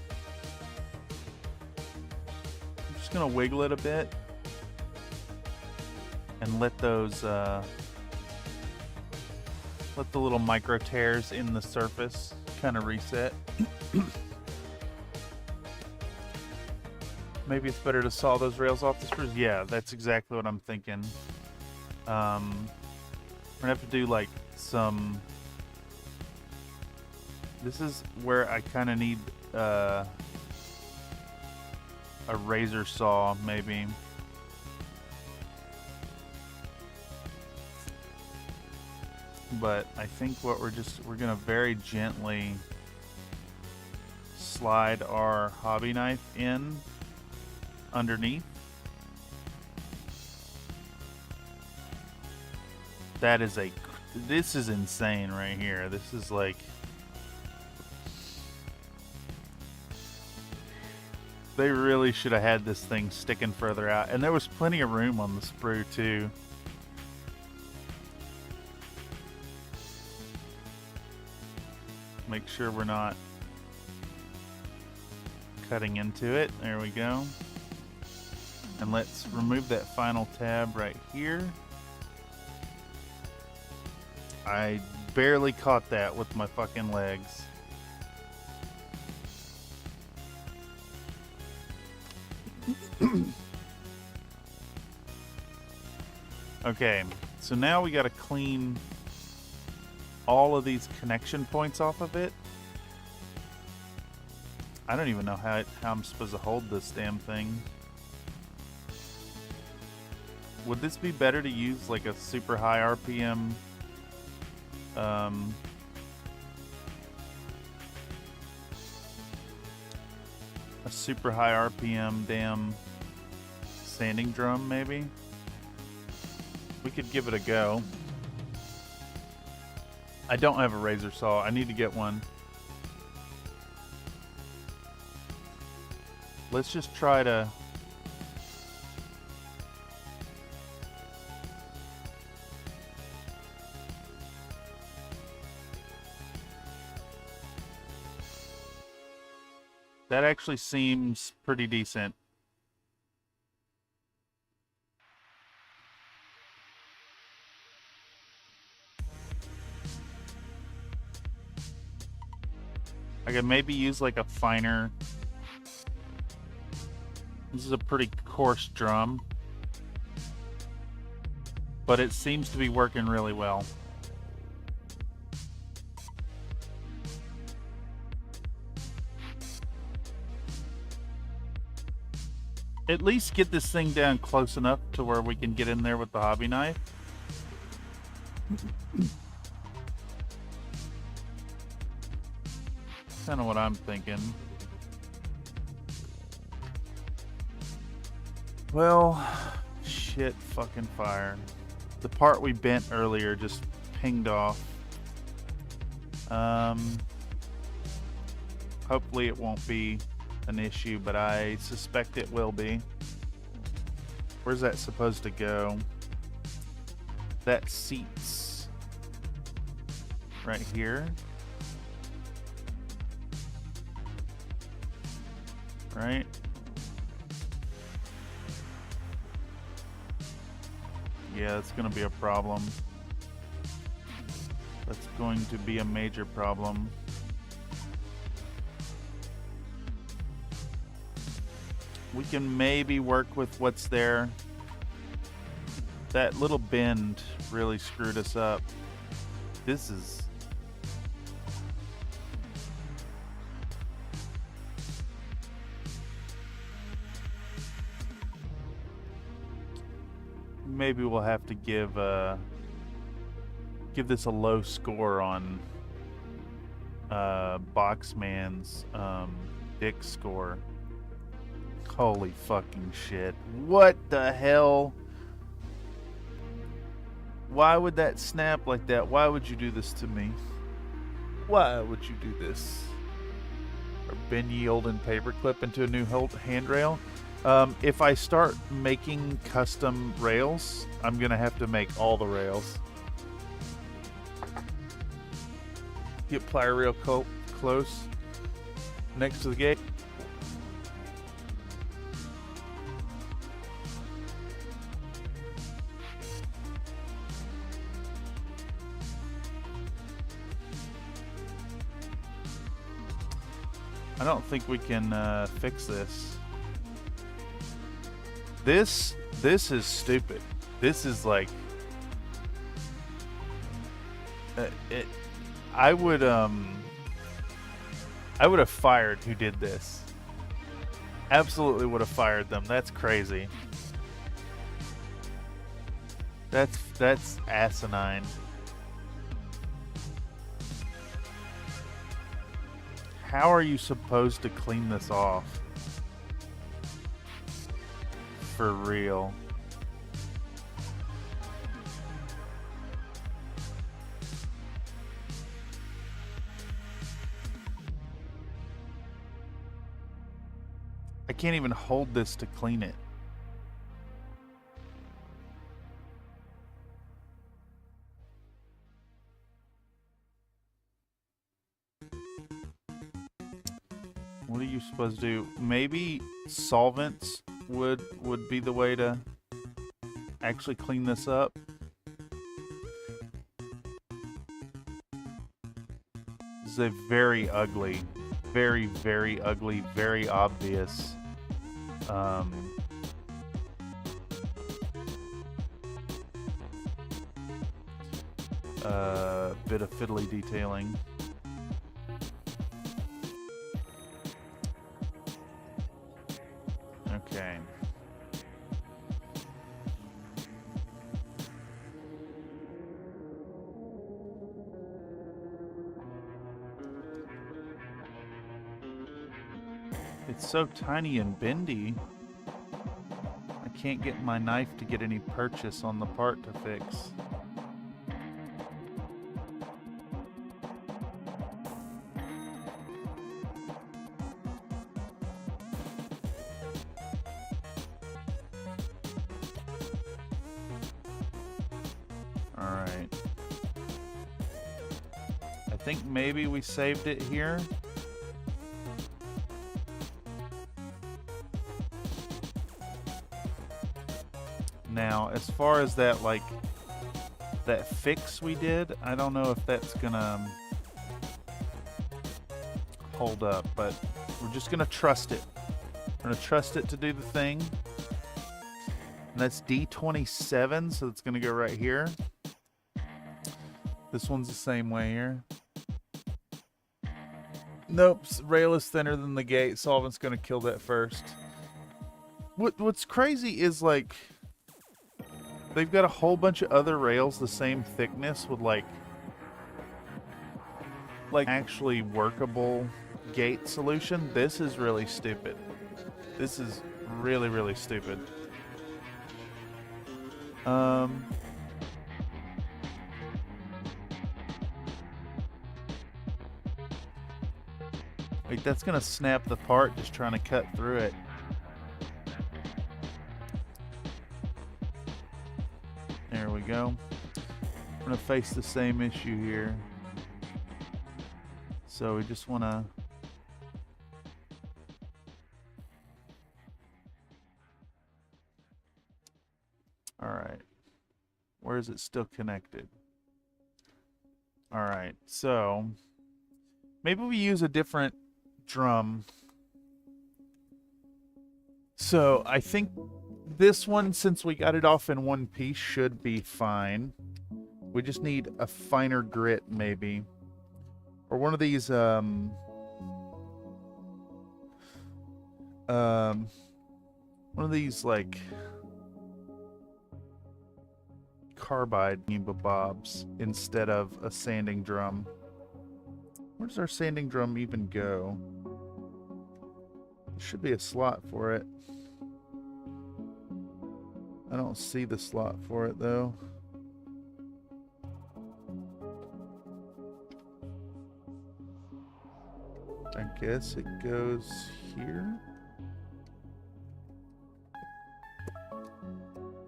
I'm just gonna wiggle it a bit and let those let the little micro tears in the surface kind of reset. Maybe it's better to saw those rails off the screws. Yeah, that's exactly what I'm thinking. We're gonna have to do like some. This is where I kind of need a razor saw, maybe. But I think what we're gonna very gently slide our hobby knife in underneath. This is insane right here. This is like, they really should have had this thing sticking further out, and there was plenty of room on the sprue too. Make sure we're not cutting into it. There we go. And let's remove that final tab right here. I barely caught that with my fucking legs. Okay, so now we gotta clean all of these connection points off of it. I don't even know how I'm supposed to hold this damn thing. Would this be better to use like a super high RPM a super high RPM damn sanding drum maybe? We could give it a go. I don't have a razor saw. I need to get one. Let's just try to... That actually seems pretty decent. I could maybe use like a finer... This is a pretty coarse drum, but it seems to be working really well. At least get this thing down close enough to where we can get in there with the hobby knife. Kind of what I'm thinking. Well, shit fucking fire. the part we bent earlier just pinged off. Hopefully it won't be an issue, but I suspect it will be. Where's that supposed to go? That seats right here. Right? Yeah, that's gonna be a problem. That's going to be a major problem. We can maybe work with what's there. That little bend really screwed us up. This is... Maybe we'll have to give this a low score on Boxman's dick score. Holy fucking shit. What the hell? Why would that snap like that? Why would you do this to me? Why would you do this? Or bend ye olden paperclip into a new handrail? If I start making custom rails, I'm gonna have to make all the rails. Get plier real close next to the gate. I don't think we can fix this. This is stupid. This is like I would have fired who did this. Absolutely would have fired them. That's crazy. That's asinine. How are you supposed to clean this off? For real. I can't even hold this to clean it. What are you supposed to do? Maybe solvents would be the way to actually clean this up. This is a very ugly, very, very ugly, very obvious bit of fiddly detailing. Okay. It's so tiny and bendy. I can't get my knife to get any purchase on the part to fix. Alright. I think maybe we saved it here. Now, as far as that, like, that fix we did, I don't know if that's gonna hold up, but we're just gonna trust it. We're gonna trust it to do the thing. And that's D27, so it's gonna go right here. This one's the same way here. Nope, rail is thinner than the gate. Solvent's gonna kill that first. What's crazy is, like, they've got a whole bunch of other rails the same thickness with like actually workable gate solution. This is really stupid. This is really, really stupid. Like, that's gonna snap the part just trying to cut through it. There we go. I'm gonna face the same issue here. So we just wanna... Alright. Where is it still connected? Alright, so... maybe we use a different drum. So I think this one, since we got it off in one piece, should be fine. We just need a finer grit, maybe. Or one of these, one of these, like, carbide bobs instead of a sanding drum. Where does our sanding drum even go? There should be a slot for it. I don't see the slot for it, though. I guess it goes here.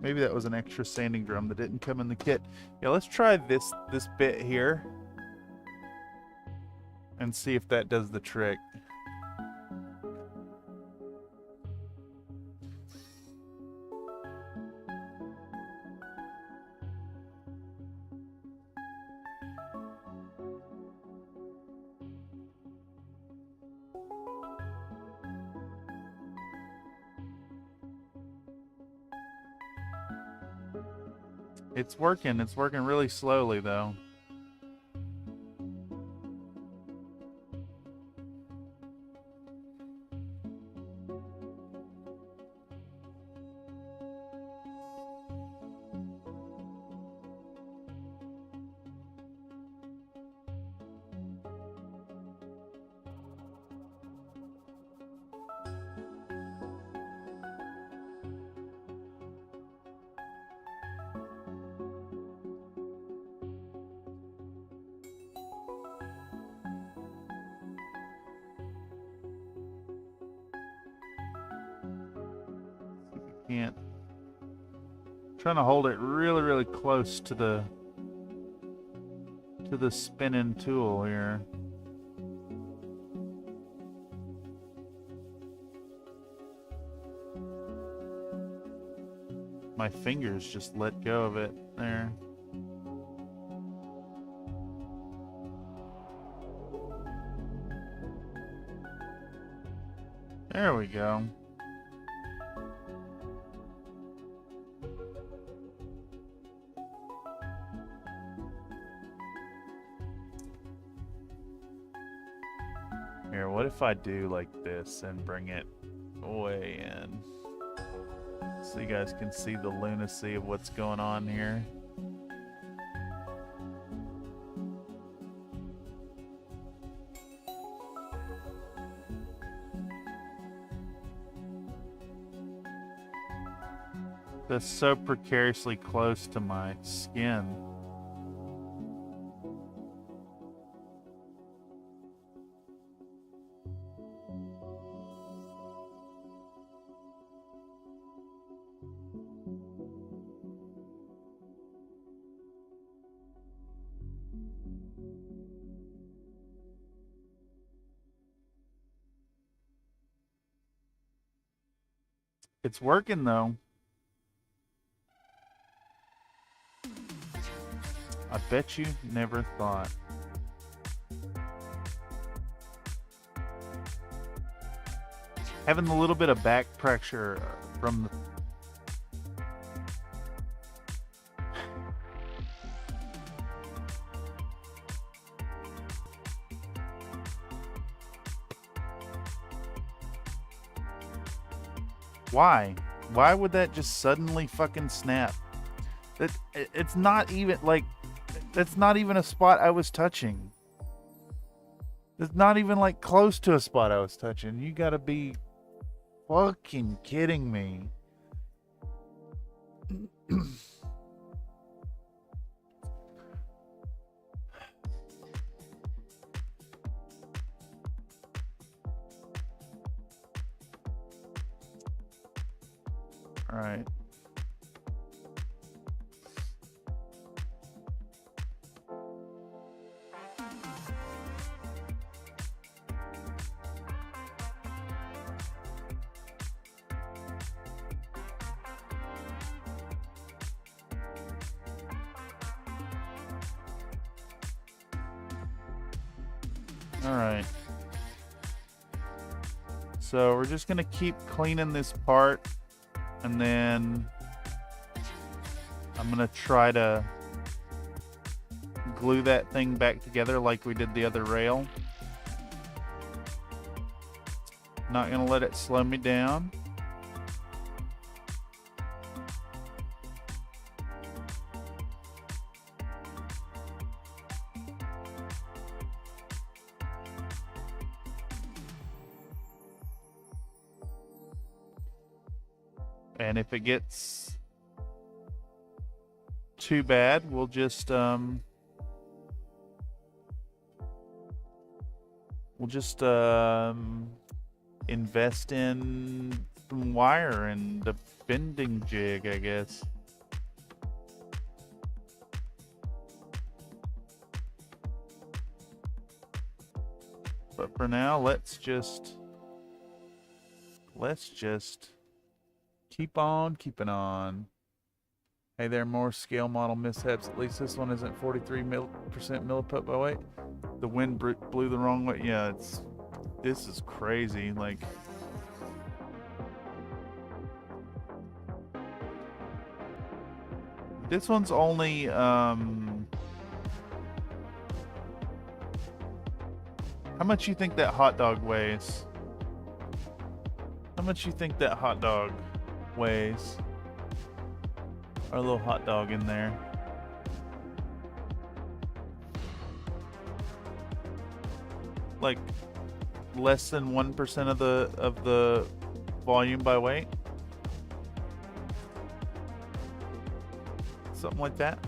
Maybe that was an extra sanding drum that didn't come in the kit. Yeah, let's try this bit here and see if that does the trick. It's working. It's working really slowly, though. Can't. Trying to hold it really, really close to the spinning tool here. My fingers just let go of it there. There we go. Here, what if I do like this and bring it way in? So you guys can see the lunacy of what's going on here. That's so precariously close to my skin. It's working though. I bet you never thought. Having a little bit of back pressure from the... Why? Why would that just suddenly fucking snap? It's not even like... That's not even a spot I was touching. It's not even like close to a spot I was touching. You gotta be fucking kidding me. All right. All right. So we're just gonna keep cleaning this part, and then I'm gonna try to glue that thing back together like we did the other rail. Not gonna let it slow me down. And if it gets too bad, we'll just invest in some wire and a bending jig, I guess. But for now, let's just keep on keeping on. Hey there, more scale model mishaps. At least this one isn't 43% milliput by weight. The wind blew the wrong way. Yeah, this is crazy. Like, this one's only how much you think that hot dog weighs? How much you think that hot dog weighs? Our little hot dog in there. Like less than 1% of the volume by weight. Something like that.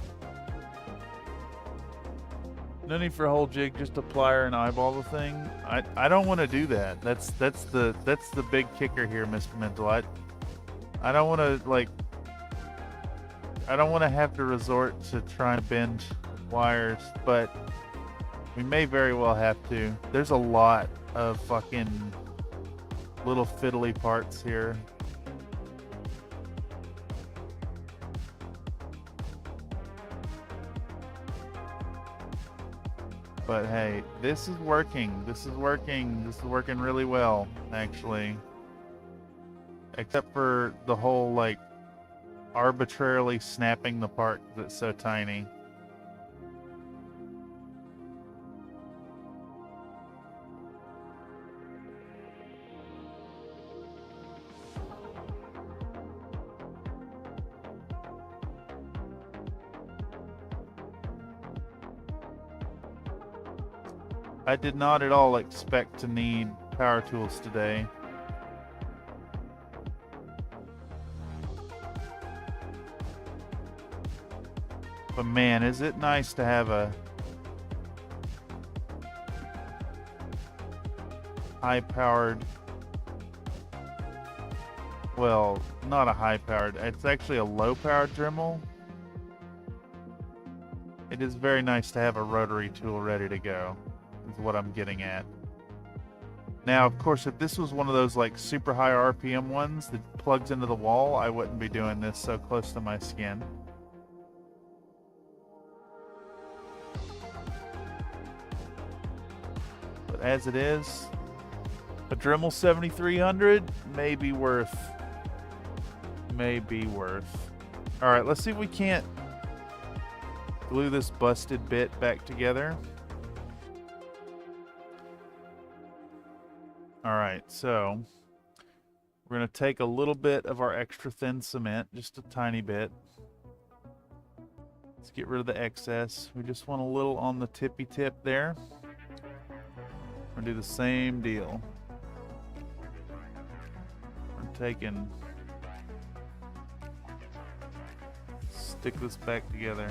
No need for a whole jig, just a plier and eyeball the thing. I don't want to do that. That's the big kicker here, Mr. Mental. I don't want to I don't want to have to resort to trying to bend wires, but we may very well have to. There's a lot of fucking little fiddly parts here. But hey, this is working. This is working. This is working really well, actually. Except for the whole, like, arbitrarily snapping the part because it's so tiny. I did not at all expect to need power tools today. But man, is it nice to have a high-powered, well, not a high-powered, it's actually a low-powered Dremel. It is very nice to have a rotary tool ready to go, is what I'm getting at. Now, of course, if this was one of those like super high RPM ones that plugs into the wall, I wouldn't be doing this so close to my skin. But as it is, a Dremel 7300 may be worth. All right, let's see if we can't glue this busted bit back together. All right, so we're going to take a little bit of our extra thin cement, just a tiny bit. Let's get rid of the excess. We just want a little on the tippy tip there. We're going to do the same deal. We're taking, stick this back together.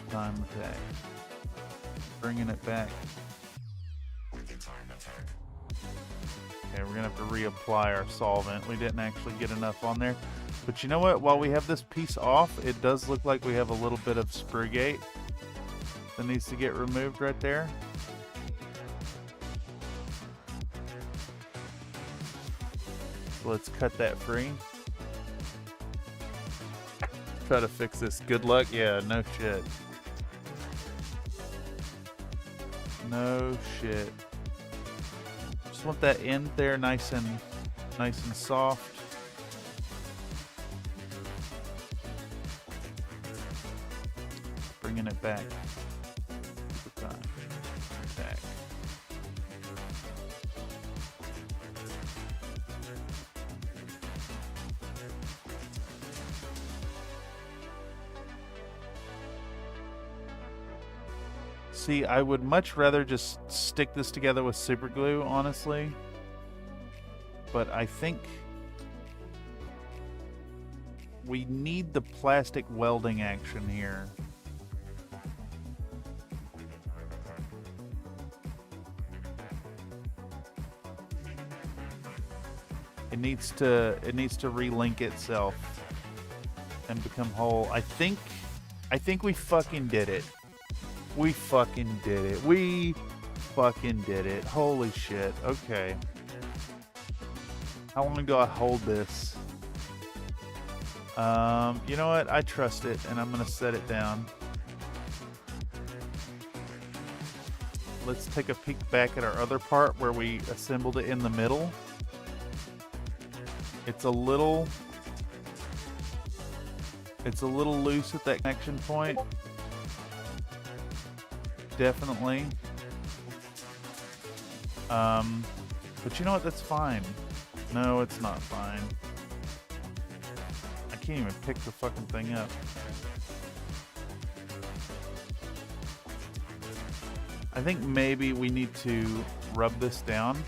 Time attack. Bringing it back. Okay, we're gonna have to reapply our solvent. We didn't actually get enough on there. But you know what? While we have this piece off, it does look like we have a little bit of sprigate that needs to get removed right there. So let's cut that free. Try to fix this. Good luck. Yeah, no shit. No shit. Just want that end there nice and soft. Bringing it back. Back. See, I would much rather just stick this together with super glue, honestly. But I think we need the plastic welding action here. It needs to relink itself and become whole. I think we fucking did it. We fucking did it. We fucking did it. Holy shit. Okay. How long do I hold this? You know what? I trust it, and I'm gonna set it down. Let's take a peek back at our other part where we assembled it in the middle. It's a little loose at that connection point. Definitely. But you know what? That's fine. No, it's not fine. I can't even pick the fucking thing up. I think maybe we need to rub this down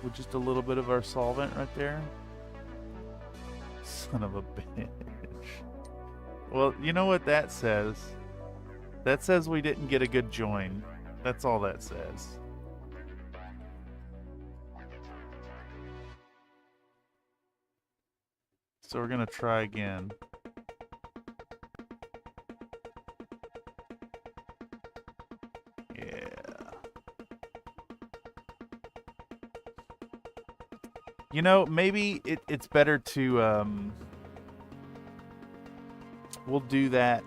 with just a little bit of our solvent right there. Son of a bitch. Well, you know what that says? That says we didn't get a good join. That's all that says. So we're gonna try again. Yeah. You know, maybe it's better to, we'll do that.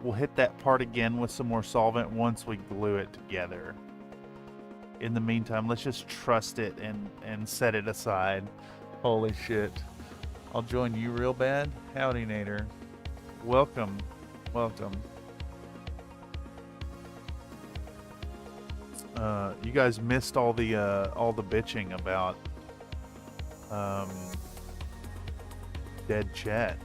We'll hit that part again with some more solvent once we glue it together. In the meantime, let's just trust it and set it aside. Holy shit. I'll join you real bad. Howdy, Nader. Welcome. Welcome. You guys missed all the bitching about dead chat.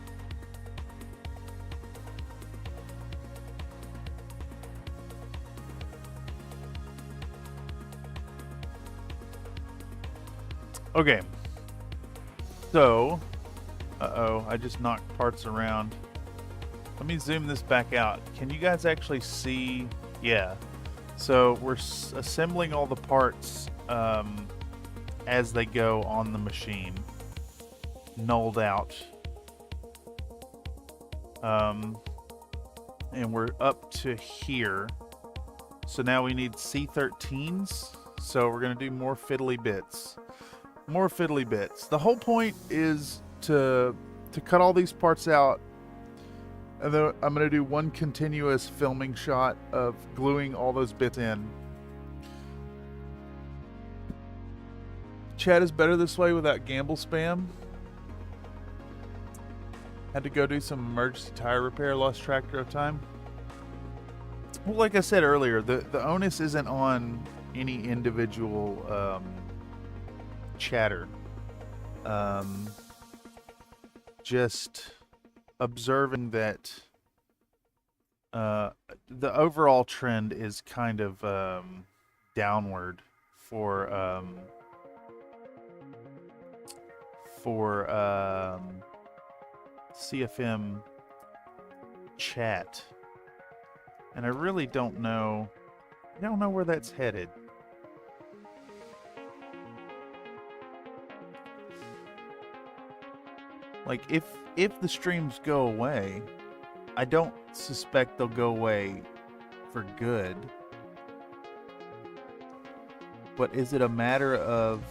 Okay. So, I just knocked parts around. Let me zoom this back out. Can you guys actually see? Yeah. So we're assembling all the parts as they go on the machine. Nulled out. And we're up to here. So now we need C13s. So we're going to do more fiddly bits. More fiddly bits. The whole point is to cut all these parts out, and then I'm going to do one continuous filming shot of gluing all those bits in. Chat is better this way without gamble spam. Had to go do some emergency tire repair, lost track of time. Well, like I said earlier, the onus isn't on any individual chatter. Just observing that the overall trend is kind of downward for CFM chat. And I really don't know. I don't know where that's headed. Like, if the streams go away, I don't suspect they'll go away for good. But is it a matter of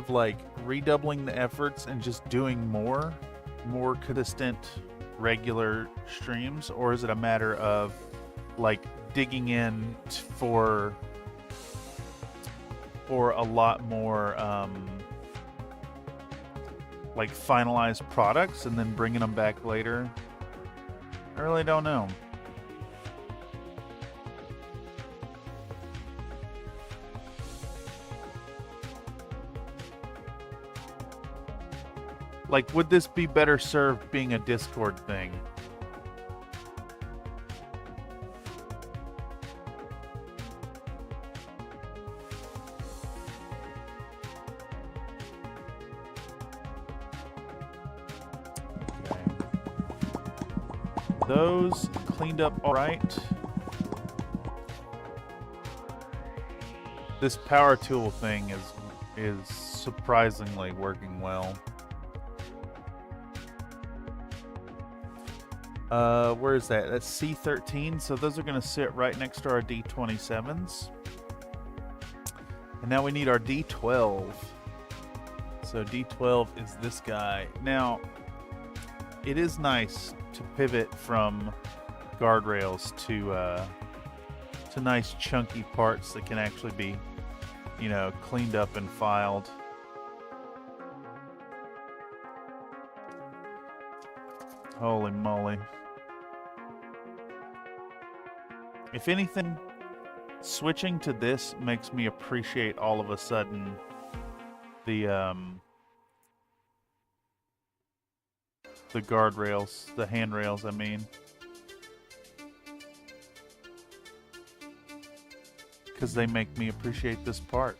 like redoubling the efforts and just doing more consistent regular streams, or is it a matter of like digging in for a lot more like finalized products and then bringing them back later? I really don't know. Like, would this be better served being a Discord thing? Those cleaned up all right. This power tool thing is surprisingly working well. Where is that? That's C13, so those are going to sit right next to our D27s. And now we need our D12. So D12 is this guy. Now, it is nice to pivot from guardrails to nice chunky parts that can actually be, you know, cleaned up and filed. Holy moly. If anything, switching to this makes me appreciate all of a sudden the guardrails, the handrails, I mean. Because they make me appreciate this part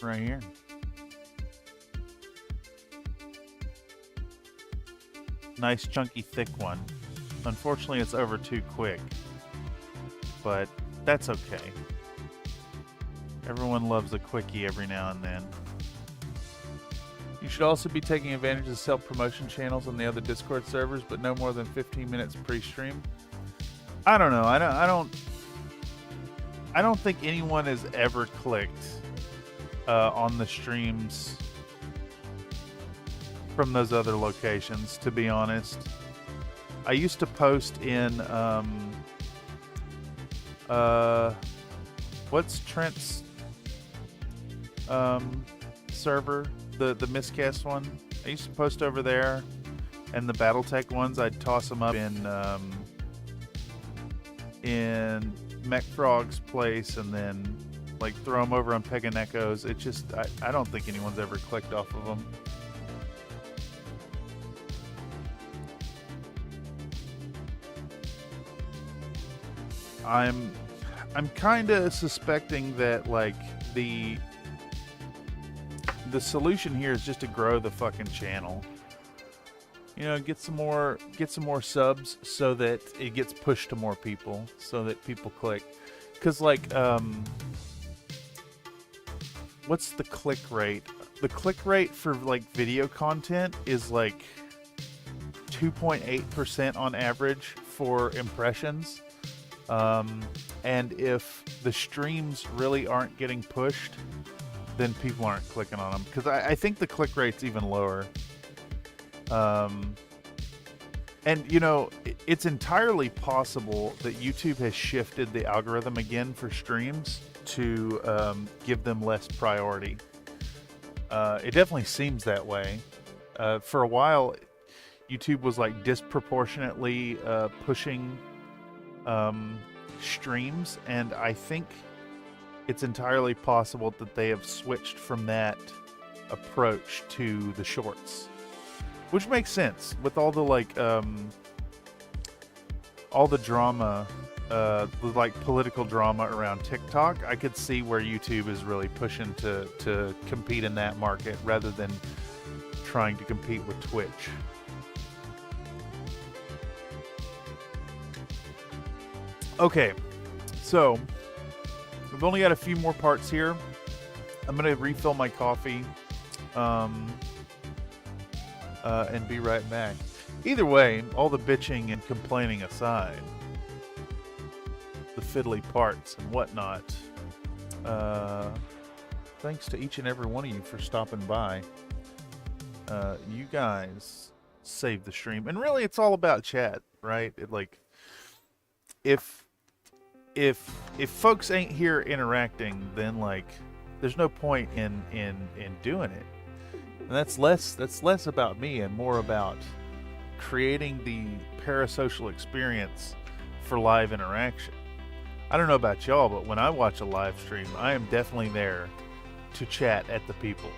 right here. Nice chunky thick one. Unfortunately, it's over too quick. But that's okay. Everyone loves a quickie every now and then. You should also be taking advantage of self-promotion channels on the other Discord servers, but no more than 15 minutes pre-stream. I don't know. I don't think anyone has ever clicked on the streams from those other locations, to be honest. I used to post in what's Trent's server, the miscast one? I used to post over there, and the BattleTech ones, I'd toss them up in MechFrog's place, and then like throw them over on Peganeko's. It just, I don't think anyone's ever clicked off of them. I'm kind of suspecting that like the solution here is just to grow the fucking channel. You know, get some more subs so that it gets pushed to more people, so that people click. Cause like what's the click rate? The click rate for like video content is like 2.8% on average for impressions. And if the streams really aren't getting pushed, then people aren't clicking on them. Because I think the click rate's even lower. And, you know, it's entirely possible that YouTube has shifted the algorithm again for streams to give them less priority. It definitely seems that way. For a while, YouTube was like disproportionately pushing streams, and I think it's entirely possible that they have switched from that approach to the shorts, which makes sense with all the like all the drama, like political drama around TikTok. I could see where YouTube is really pushing to compete in that market rather than trying to compete with Twitch. Okay, so we've only got a few more parts here. I'm gonna refill my coffee, um, and be right back. Either way, all the bitching and complaining aside, the fiddly parts and whatnot, thanks to each and every one of you for stopping by. You guys saved the stream, and really, it's all about chat, right? If if folks ain't here interacting, then like there's no point in doing it. And that's less about me and more about creating the parasocial experience for live interaction. I don't know about y'all, but when I watch a live stream, I am definitely there to chat at the people.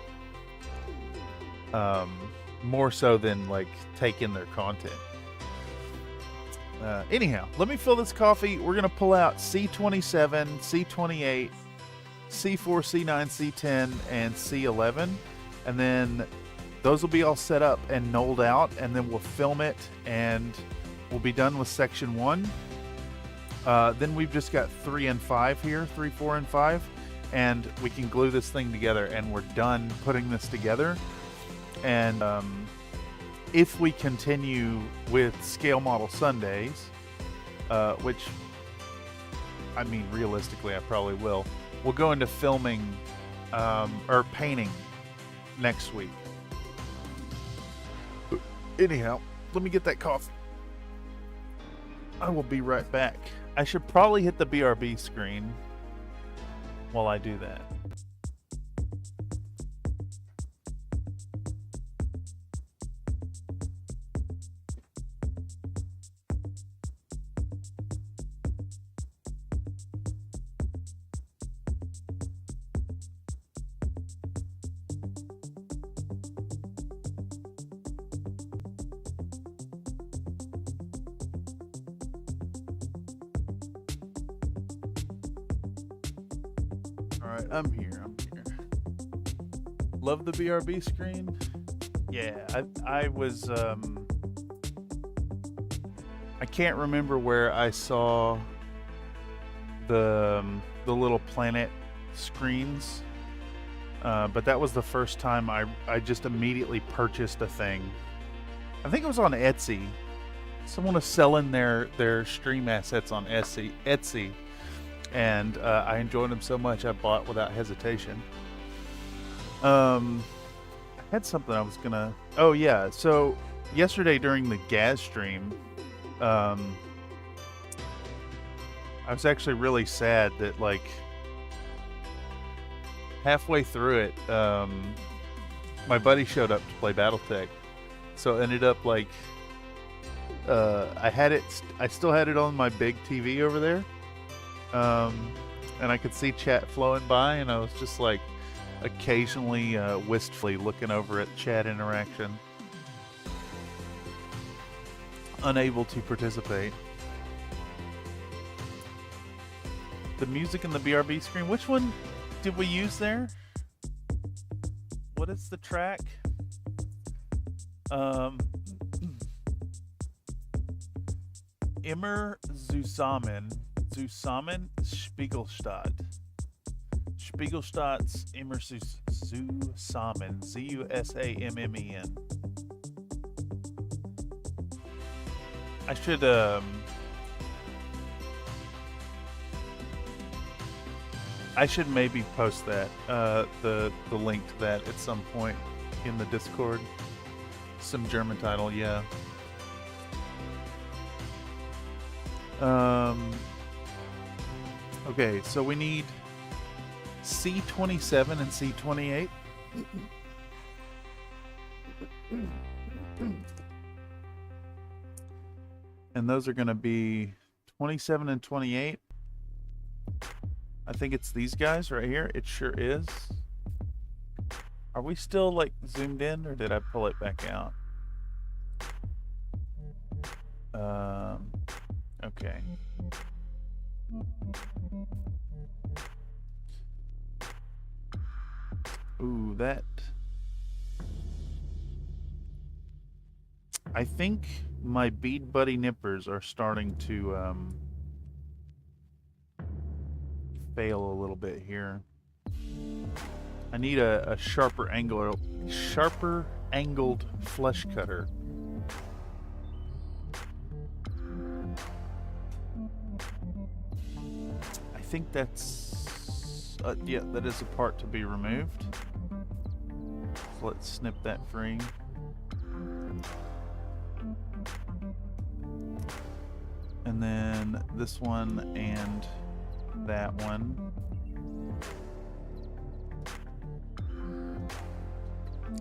More so than like take in their content. Anyhow, let me fill this coffee. We're gonna pull out C27, C28, C4, C9, C10, and C11, and then those will be all set up and nulled out, and then we'll film it, and we'll be done with section 1. Then we've just got 3 and 5 here, 3, 4, and 5, and we can glue this thing together, and we're done putting this together. And if we continue with Scale Model Sundays, which, I mean, realistically, I probably will, we'll go into filming or painting next week. Anyhow, let me get that coffee. I will be right back. I should probably hit the BRB screen while I do that. Alright, I'm here. Love the BRB screen? Yeah, I was, I can't remember where I saw the little planet screens, but that was the first time I just immediately purchased a thing. I think it was on Etsy. Someone was selling their stream assets on Etsy. And I enjoyed them so much I bought without hesitation. I had something I was gonna... Oh yeah, so yesterday during the Gaz stream, I was actually really sad that like halfway through it, my buddy showed up to play BattleTech. So it ended up like I still had it on my big TV over there. And I could see chat flowing by, and I was just like occasionally wistfully looking over at chat interaction, unable to participate. The music in the BRB screen, which one did we use there? What is the track? Immer Zusammen Spiegelstadt. Spiegelstadt's Immer Zusammen. Zusammen. I should maybe post that the link to that at some point in the Discord. Some German title, yeah. Okay, so we need C27 and C28. And those are going to be 27 and 28. I think it's these guys right here. It sure is. Are we still like zoomed in, or did I pull it back out? Okay. Ooh, that. I think my bead buddy nippers are starting to fail a little bit here. I need a sharper angled flesh cutter. I think that's yeah, that is a part to be removed. So let's snip that free. And then this one and that one.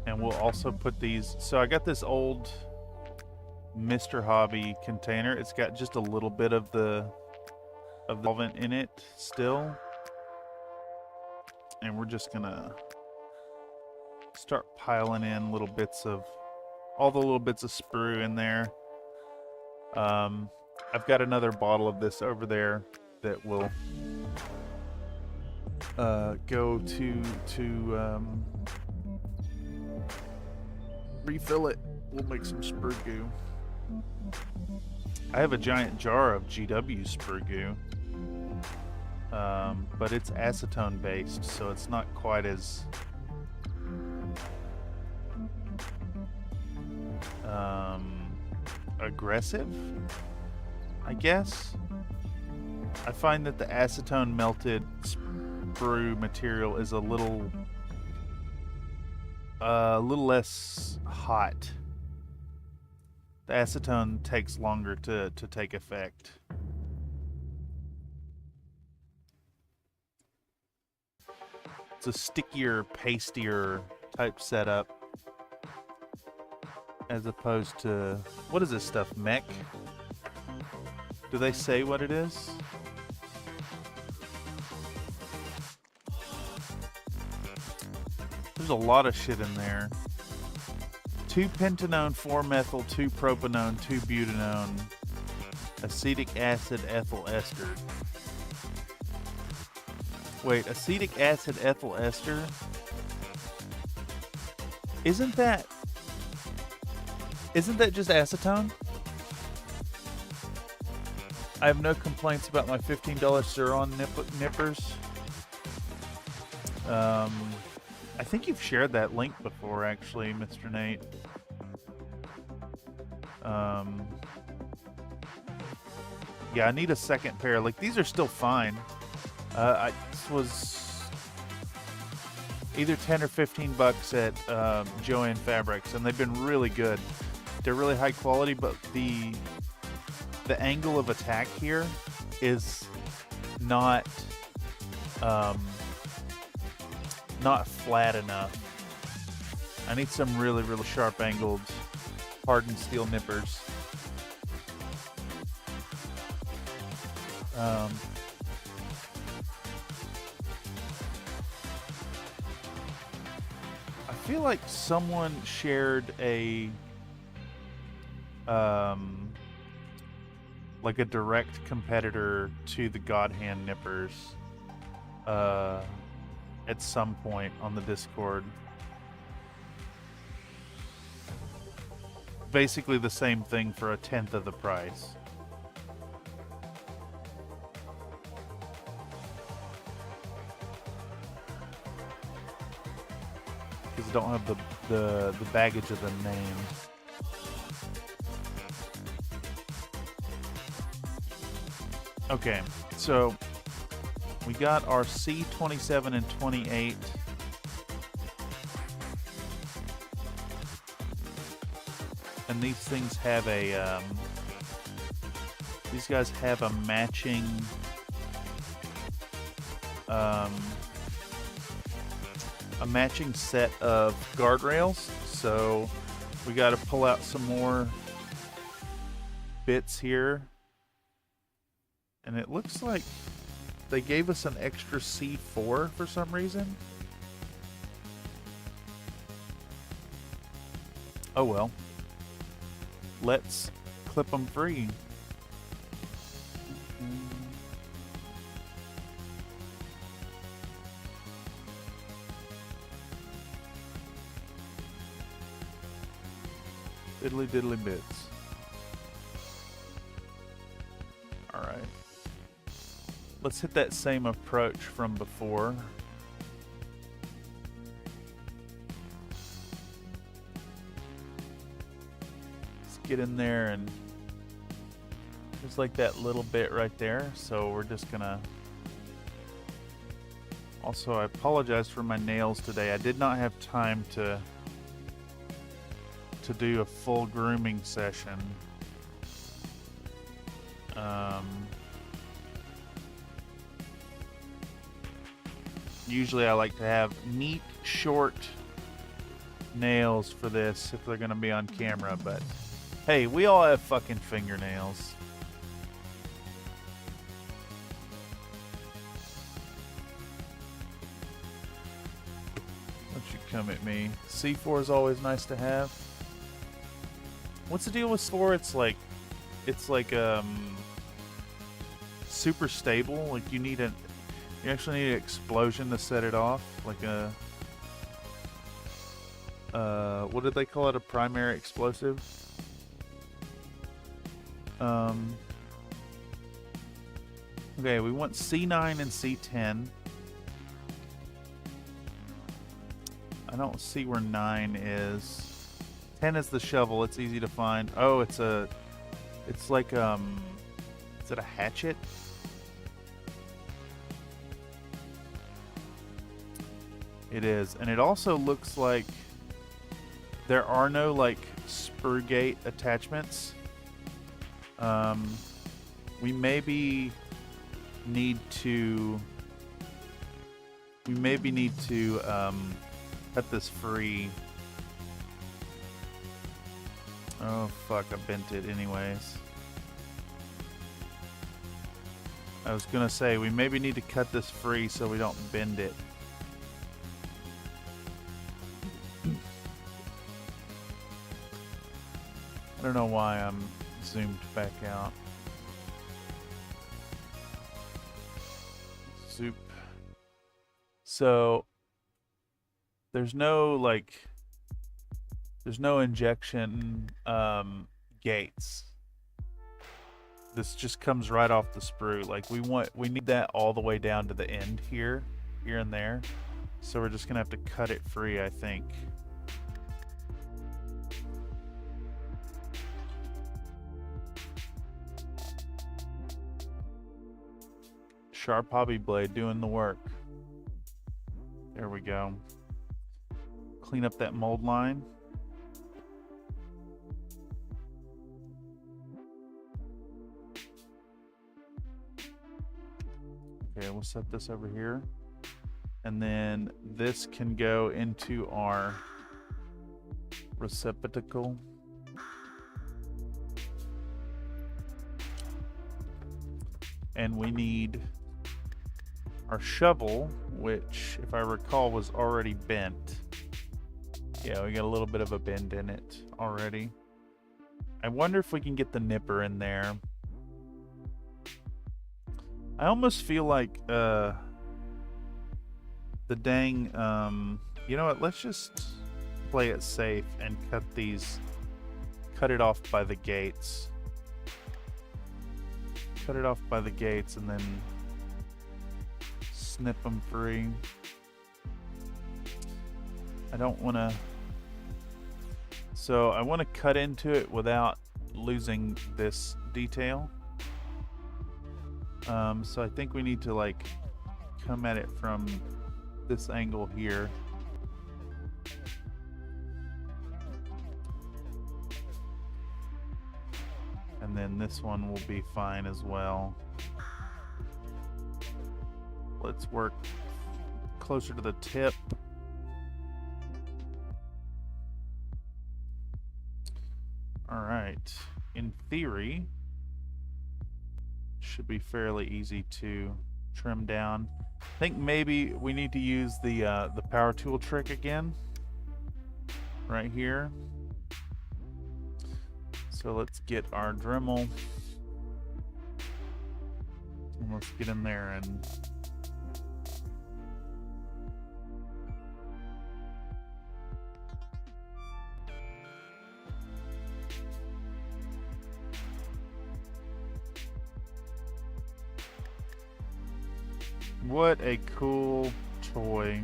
And we'll also put these. So I got this old Mr. Hobby container. It's got just a little bit of the solvent in it still. And we're just gonna start piling in little bits of all the little bits of sprue in there. I've got another bottle of this over there that will go to refill it. We'll make some sprue goo. I have a giant jar of GW sprue goo, but it's acetone based, so it's not quite as aggressive, I guess. I find that the acetone melted sprue material is a little less hot. The acetone takes longer to take effect. It's a stickier, pastier type setup as opposed to, what is this stuff, mech? Do they say what it is? There's a lot of shit in there. 2-pentanone, 4-methyl, 2-propanone, 2-butanone, acetic acid, ethyl ester. Wait, acetic acid, ethyl ester? Isn't that just acetone? I have no complaints about my $15 Suron nippers. I think you've shared that link before, actually, Mr. Nate. Yeah, I need a second pair. Like, these are still fine. This was either 10 or 15 bucks at Joann Fabrics, and they've been really good. They're really high quality, but the angle of attack here is not flat enough. I need some really, really sharp angled hardened steel nippers. I feel like someone shared a like a direct competitor to the God Hand nippers at some point on the Discord. Basically the same thing for a 10th of the price. Because I don't have the baggage of the name. Okay, so we got our C27 and 28. And these things have a, these guys have a matching, set of guardrails. So we got to pull out some more bits here. And it looks like they gave us an extra C4 for some reason. Oh well. Let's clip them free. Diddly diddly bits. Alright. let's hit that same approach from before. Let's get in there, and there's like that little bit right there. So we're just gonna... Also, I apologize for my nails today. I did not have time to do a full grooming session. Usually I like to have neat, short nails for this if they're gonna be on camera, but hey, we all have fucking fingernails. Don't you come at me. C4 is always nice to have. What's the deal with C4? It's like super stable. Like you actually need an explosion to set it off. Like a what did they call it? A primary explosive. Okay, we want C9 and C10. I don't see where 9 is. 10 is the shovel. It's easy to find. Oh, it's like is it a hatchet? It is, and it also looks like there are no like spur gate attachments. We maybe need to cut this free. Oh fuck, I bent it anyways. I was gonna say we maybe need to cut this free so we don't bend it. I don't know why I'm zoomed back out. Zoop. So there's no injection gates. This just comes right off the sprue. Like we need that all the way down to the end here and there. So we're just gonna have to cut it free, I think. Sharp hobby blade doing the work. There we go. Clean up that mold line. Okay, we'll set this over here. And then this can go into our receptacle. And we need our shovel, which, if I recall, was already bent. Yeah, we got a little bit of a bend in it already. I wonder if we can get the nipper in there. I almost feel like the dang, you know what, let's just play it safe and cut it off by the gates. Cut it off by the gates and then snip them free. I don't want to... So I want to cut into it without losing this detail. So I think we need to like come at it from this angle here. And then this one will be fine as well. Let's work closer to the tip. All right. In theory, should be fairly easy to trim down. I think maybe we need to use the power tool trick again, right here. So let's get our Dremel, and let's get in there and What a cool toy.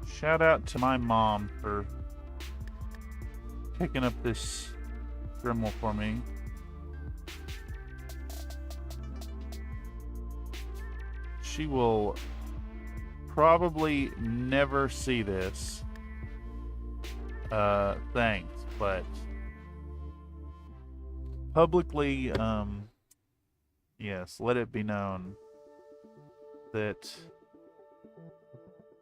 Shout out to my mom for picking up this Dremel for me. She will probably never see this. Thanks, but publicly, yes, let it be known that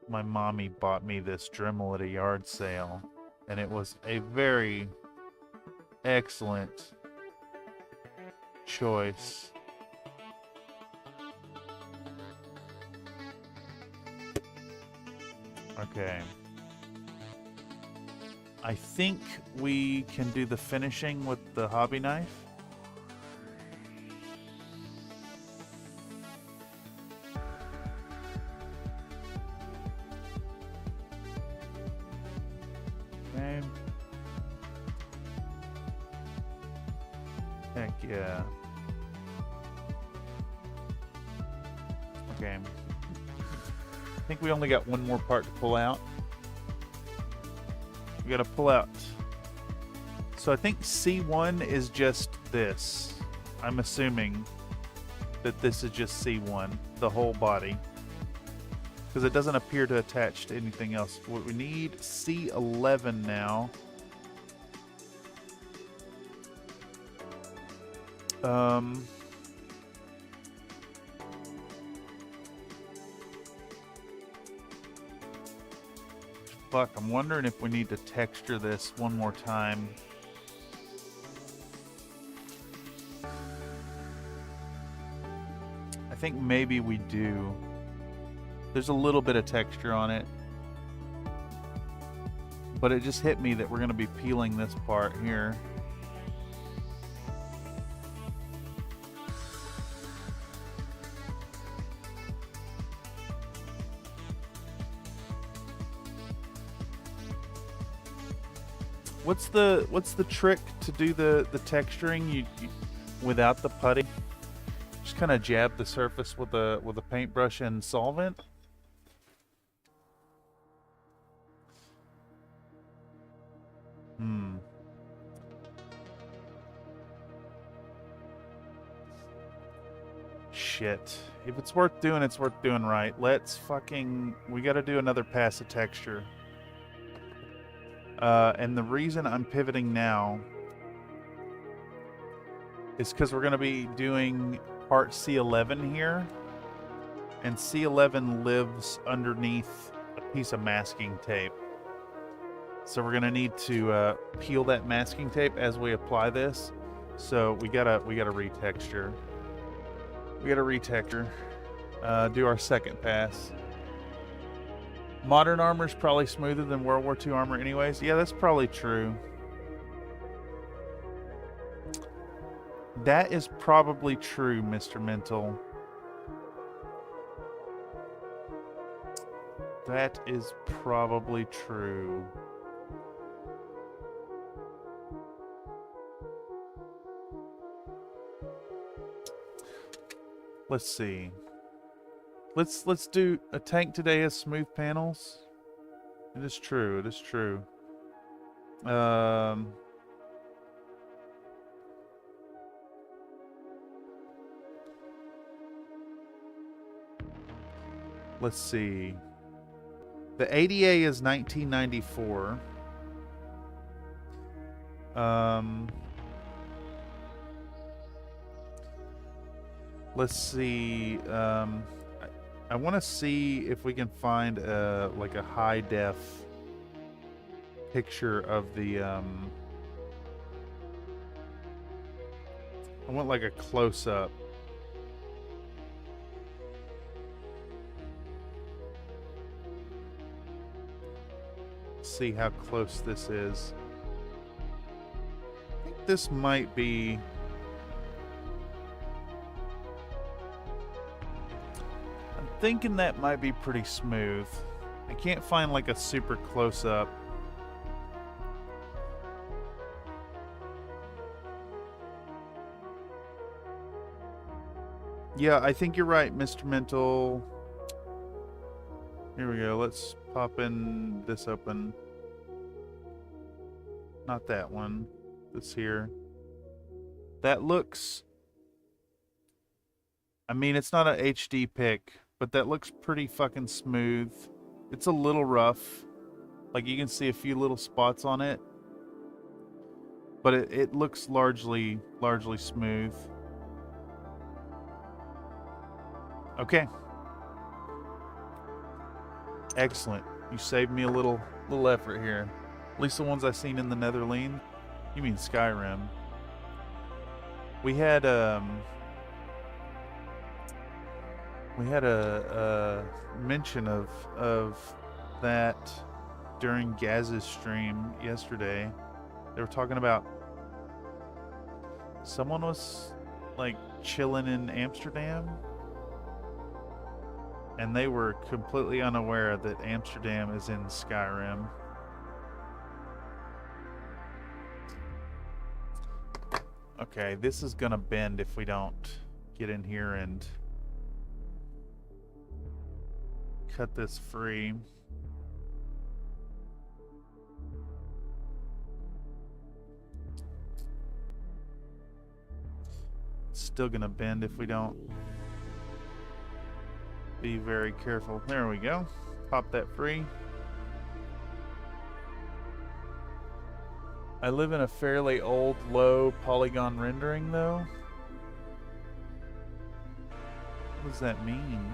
my mommy bought me this Dremel at a yard sale, and it was a very excellent choice. Okay. I think we can do the finishing with the hobby knife. Okay. Heck yeah. Okay. I think we only got one more part to pull out. We gotta pull out. So I think C1 is just this. I'm assuming that this is just C1, the whole body. Because it doesn't appear to attach to anything else. What we need, C11 now. Fuck, I'm wondering if we need to texture this one more time. I think maybe we do. There's a little bit of texture on it. But it just hit me that we're going to be peeling this part here. What's the trick to do the texturing you without the putty? Just kind of jab the surface with a paintbrush and solvent. Shit. If it's worth doing, it's worth doing right. We gotta do another pass of texture. And the reason I'm pivoting now is because we're going to be doing part C11 here. And C11 lives underneath a piece of masking tape. So we're going to need to peel that masking tape as we apply this. So we gotta retexture. We gotta retexture. Do our second pass. Modern armor is probably smoother than World War II armor anyways. Yeah, that's probably true. That is probably true, Mr. Mental. That is probably true. Let's see. Let's do a tank today has smooth panels. It is true. It is true. Let's see. The ADA is 1994. Let's see. I want to see if we can find like a high def picture of the. I want like a close up. See how close this is. I think this might be. Thinking that might be pretty smooth. I can't find like a super close up. Yeah, I think you're right, Mr. Mental. Here we go. Let's pop in this open. Not that one. This here. That looks... I mean, it's not an HD pic, but that looks pretty fucking smooth. It's a little rough. Like, you can see a few little spots on it. But it looks largely smooth. Okay. Excellent. You saved me a little effort here. At least the ones I seen in the Netherlands. You mean Skyrim. We had a mention of that during Gaz's stream yesterday. They were talking about someone was like chilling in Amsterdam, and they were completely unaware that Amsterdam is in Skyrim. Okay, this is gonna bend if we don't get in here and cut this free. It's still gonna bend if we don't be very careful. There we go. Pop that free. I live in a fairly old, low polygon rendering, though. What does that mean?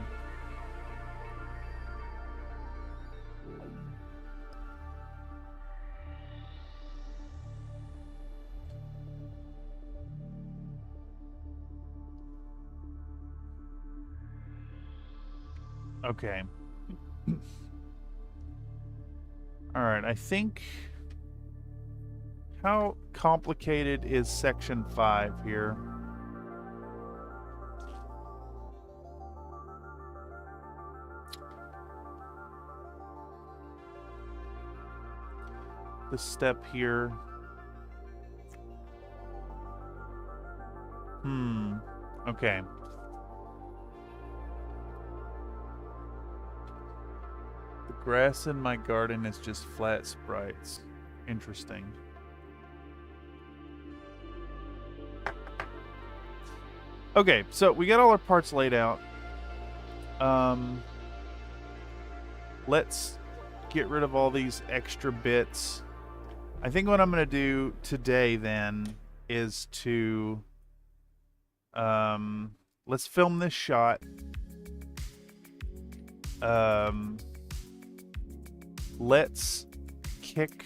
Okay. All right, I think... How complicated is section 5 here? This step here. Okay. The grass in my garden is just flat sprites. Interesting. Okay, so we got all our parts laid out. Let's get rid of all these extra bits. I think what I'm going to do today then is to let's film this shot. Let's kick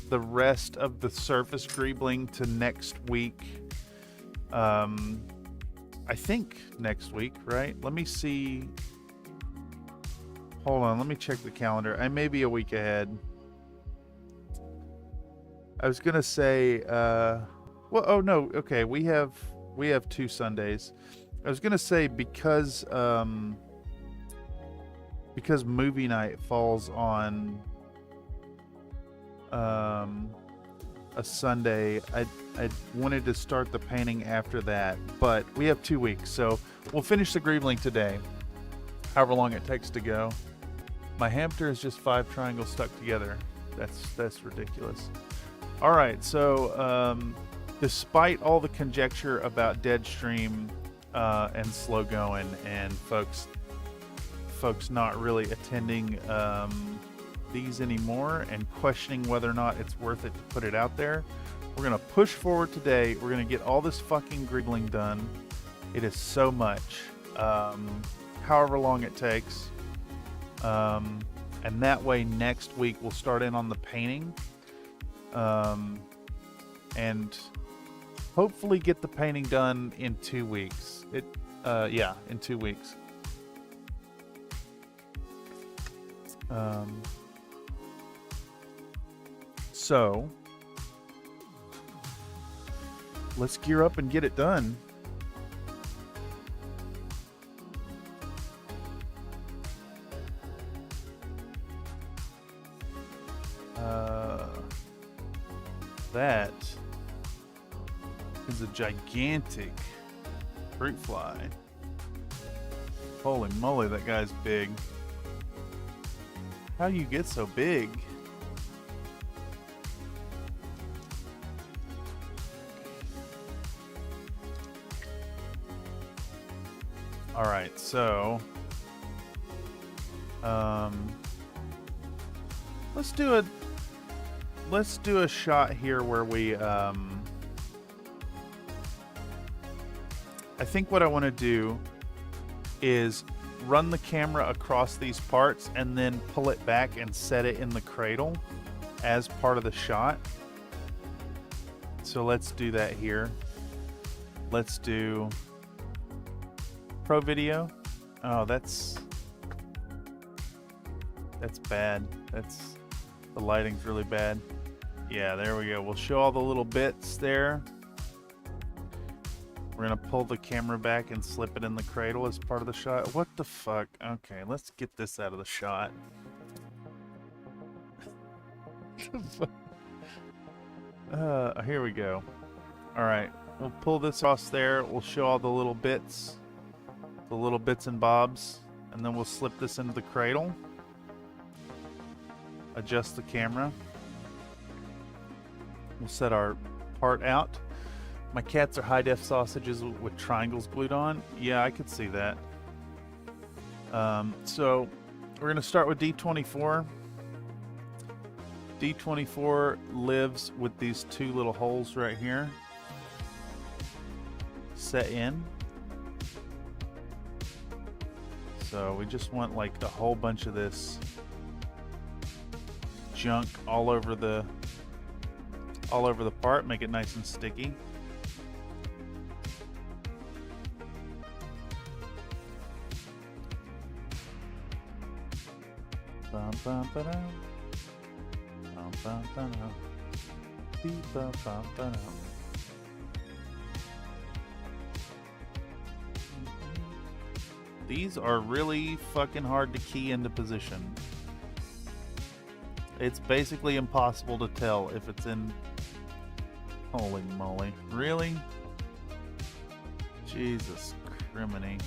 the rest of the surface greebling to next week. I think next week, right? Let me see. Hold on, let me check the calendar. I may be a week ahead. I was gonna say, well, oh no, okay, we have 2 Sundays. I was gonna say because movie night falls on a Sunday, I wanted to start the painting after that, but we have 2 weeks, so we'll finish the Greebling today, however long it takes to go. My hamster is just 5 triangles stuck together. That's ridiculous. All right, so despite all the conjecture about Deadstream and slow going and folks not really attending these anymore and questioning whether or not it's worth it to put it out there, we're gonna push forward today. We're gonna get all this fucking Greebling done. It is so much, however long it takes, and that way next week we'll start in on the painting, and hopefully get the painting done in 2 weeks. Yeah, in 2 weeks. So let's gear up and get it done. That is a gigantic fruit fly. Holy moly, that guy's big. How do you get so big? All right, so let's do a shot here where we I think what I want to do is run the camera across these parts and then pull it back and set it in the cradle as part of the shot. So let's do that here. Let's do Pro Video. Oh, that's bad. The lighting's really bad. Yeah, there we go. We'll show all the little bits there. We're gonna pull the camera back and slip it in the cradle as part of the shot. What the fuck? Okay, let's get this out of the shot. Here we go. All right, we'll pull this across there. We'll show all the little bits and bobs, and then we'll slip this into the cradle. Adjust the camera. We'll set our part out. My cats are high-def sausages with triangles glued on. Yeah, I could see that. So we're gonna start with D24. D24 lives with these two little holes right here. Set in. So we just want like a whole bunch of this junk all over the part, make it nice and sticky. Bum, bum, ba-dum. Bum, bum, ba-dum. Beep, bum, bum, ba-dum. These are really fucking hard to key into position. It's basically impossible to tell if it's in... Holy moly. Really? Jesus criminy.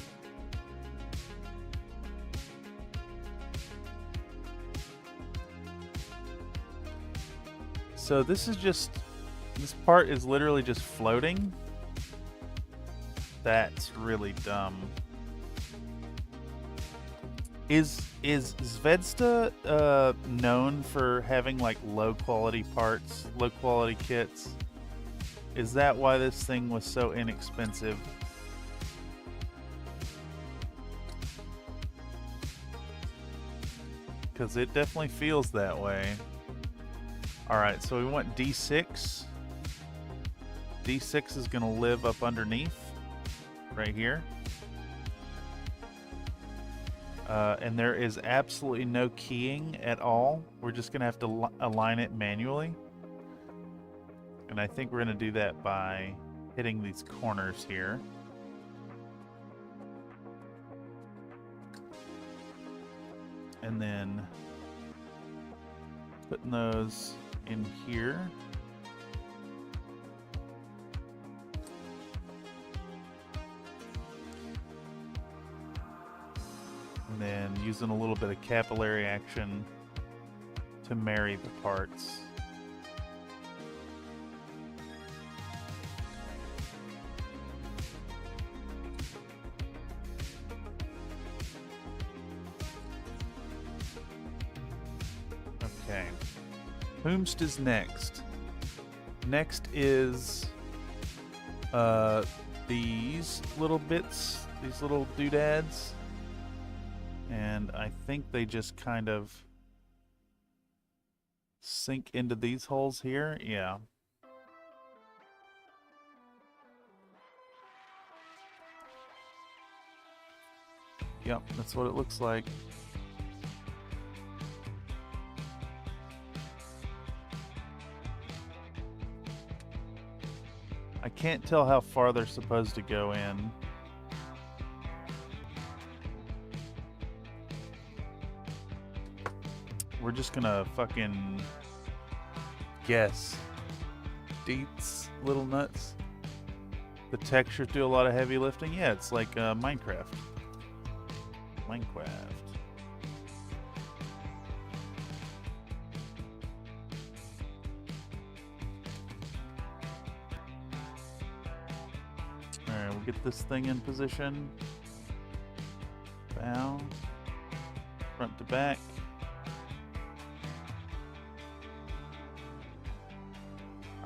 So this part is literally just floating. That's really dumb. Is Zvezda known for having like low quality parts, low quality kits? Is that why this thing was so inexpensive? Because it definitely feels that way. Alright, so we want D6. D6 is going to live up underneath, right here. And there is absolutely no keying at all. We're just going to have to align it manually. And I think we're going to do that by hitting these corners here. And then putting those in here. And then using a little bit of capillary action to marry the parts. Okay. Whomst is next? Next is these little bits, these little doodads. And I think they just kind of sink into these holes here. Yeah. Yep, that's what it looks like. I can't tell how far they're supposed to go in. We're just gonna fucking guess. Deets, little nuts. The textures do a lot of heavy lifting. Yeah, it's like Minecraft. Alright, we'll get this thing in position. Bow. Front to back.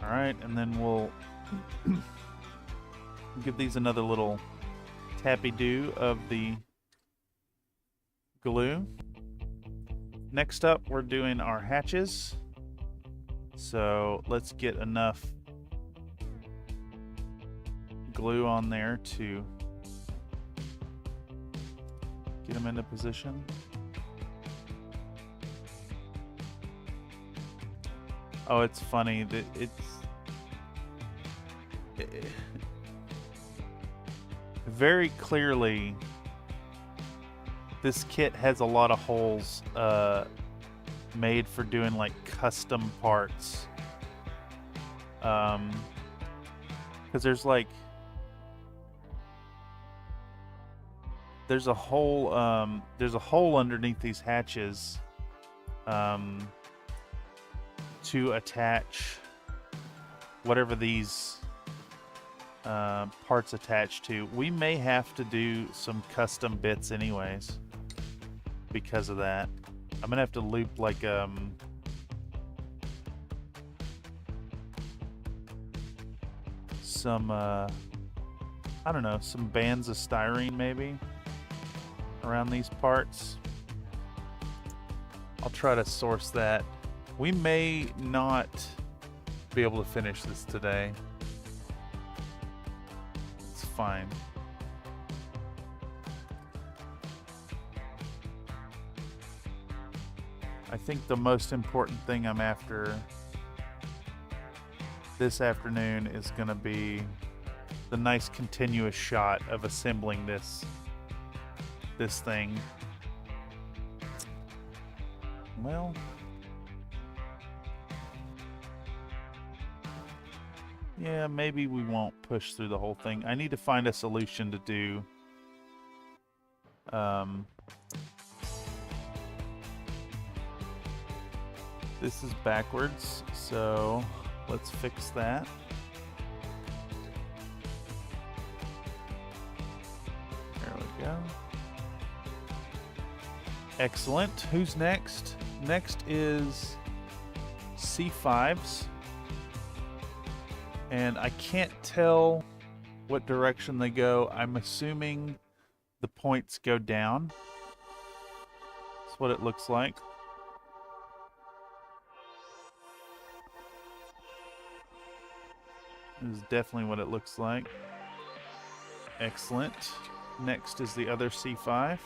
Alright, and then we'll give these another little tappy-do of the glue. Next up, we're doing our hatches. So let's get enough glue on there to get them into position. Oh, it's funny that very clearly this kit has a lot of holes made for doing like custom parts, because there's a hole underneath these hatches to attach whatever these parts attach to. We may have to do some custom bits anyways because of that. I'm gonna have to loop like some I don't know, some bands of styrene maybe around these parts. I'll try to source that. We may not be able to finish this today. It's fine. I think the most important thing I'm after this afternoon is going to be the nice continuous shot of assembling this thing. Well, yeah, maybe we won't push through the whole thing. I need to find a solution to do this is backwards, so let's fix that. There we go. Excellent. Who's next? Next is C5s. And I can't tell what direction they go. I'm assuming the points go down. That's what it looks like. This is definitely what it looks like. Excellent. Next is the other C5.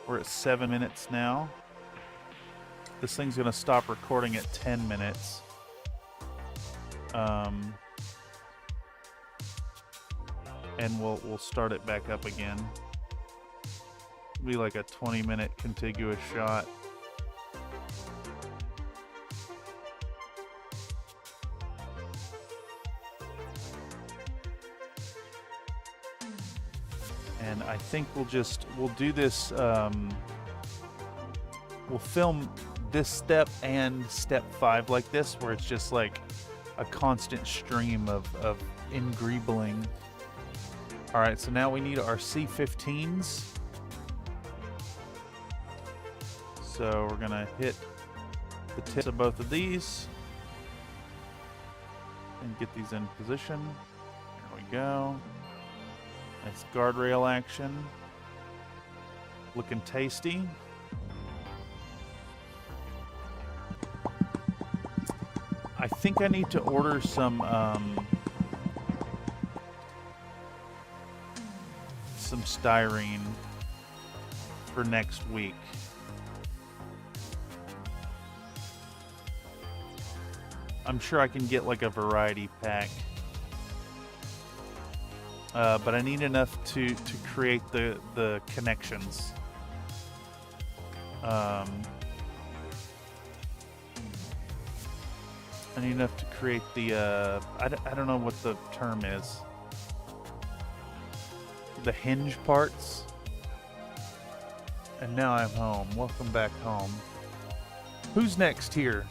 We're at 7 minutes now. This thing's going to stop recording at 10 minutes. And we'll start it back up again. It'll be like a 20-minute contiguous shot. And I think we'll do this, we'll film this step and step 5 like this, where it's just like a constant stream of Greebling. Alright, so now we need our C15s. So we're gonna hit the tips of both of these and get these in position. There we go. Nice guardrail action. Looking tasty. I think I need to order some styrene for next week. I'm sure I can get like a variety pack. But I need enough to create the connections. I need enough to create the, I don't know what the term is. The hinge parts. And now I'm home. Welcome back home. Who's next here?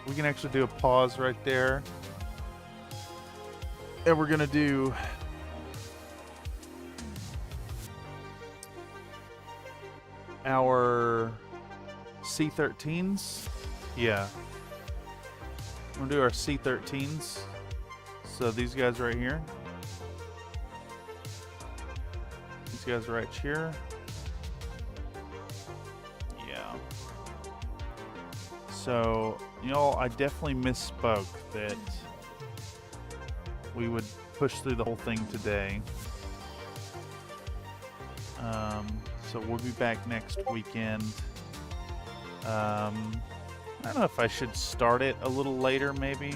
We can actually do a pause right there. And we're gonna do our C13s. Yeah. We're gonna do our C13s. So these guys right here. These guys right here. Yeah. So, y'all, I definitely misspoke that we would push through the whole thing today. So we'll be back next weekend. I don't know if I should start it a little later, maybe.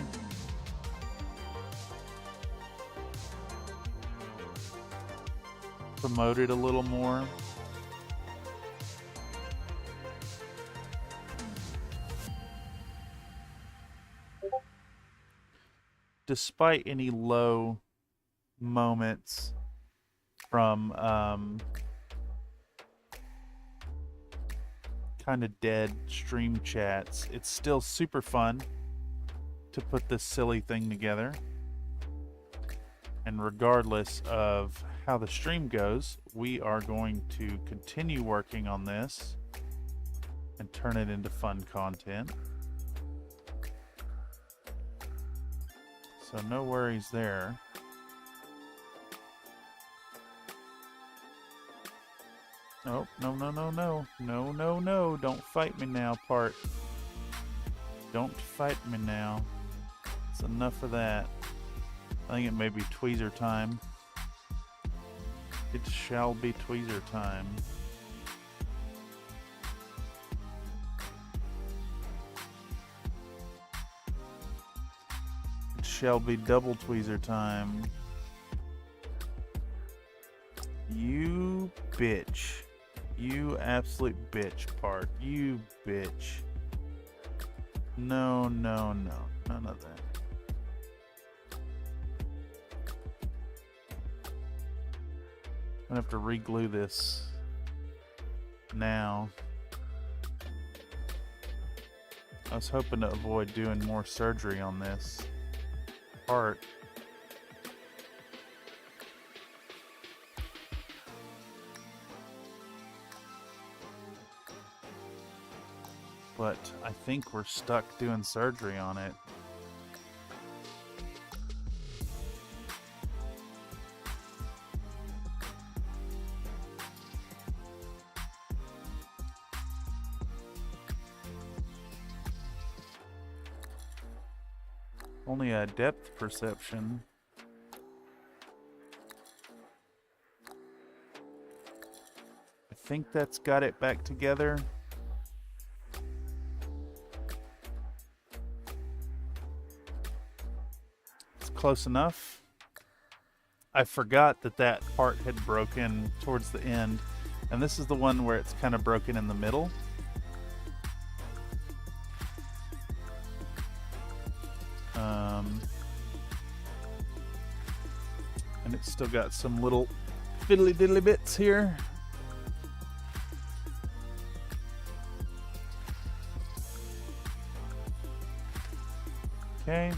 Promote it a little more. Despite any low moments from kind of dead stream chats, it's still super fun to put this silly thing together. And regardless of how the stream goes, we are going to continue working on this and turn it into fun content. So no worries there. Oh, no, no, no, no. No, no, no. Don't fight me now, part. Don't fight me now. It's enough of that. I think it may be tweezer time. It shall be tweezer time. It shall be double tweezer time. You bitch. You absolute bitch, part. You bitch. No, no, no. None of that. I'm gonna have to re-glue this now. I was hoping to avoid doing more surgery on this part. But I think we're stuck doing surgery on it. Only a depth perception. I think that's got it back together. It's close enough. I forgot that that part had broken towards the end, and this is the one where it's kind of broken in the middle. And it's still got some little fiddly diddly bits here. Okay.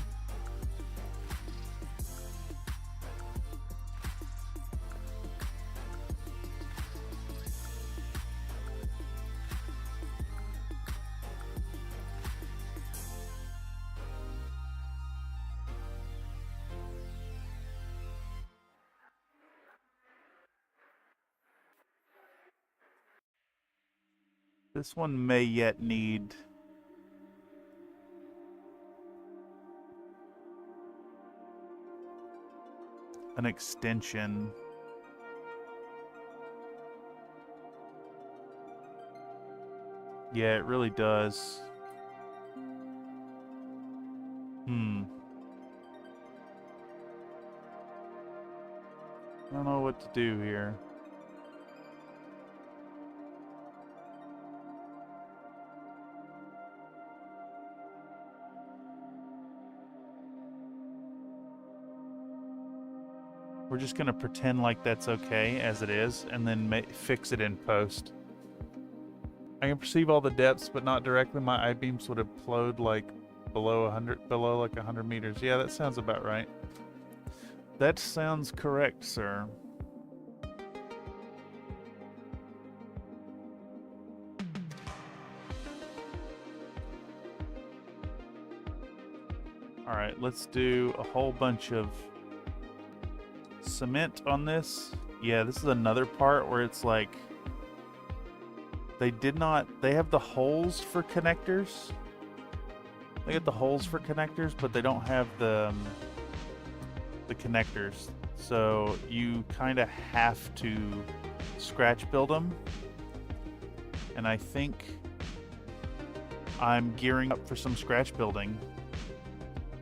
This one may yet need an extension. Yeah, it really does. I don't know what to do here. We're just gonna pretend like that's okay as it is, and then fix it in post. I can perceive all the depths, but not directly. My I-beams would implode like below 100 meters. Yeah, that sounds about right. That sounds correct, sir. All right, let's do a whole bunch of cement on this. Yeah, this is another part where it's like they have the holes for connectors. They get the holes for connectors, but they don't have the connectors. So you kind of have to scratch build them. And I think I'm gearing up for some scratch building.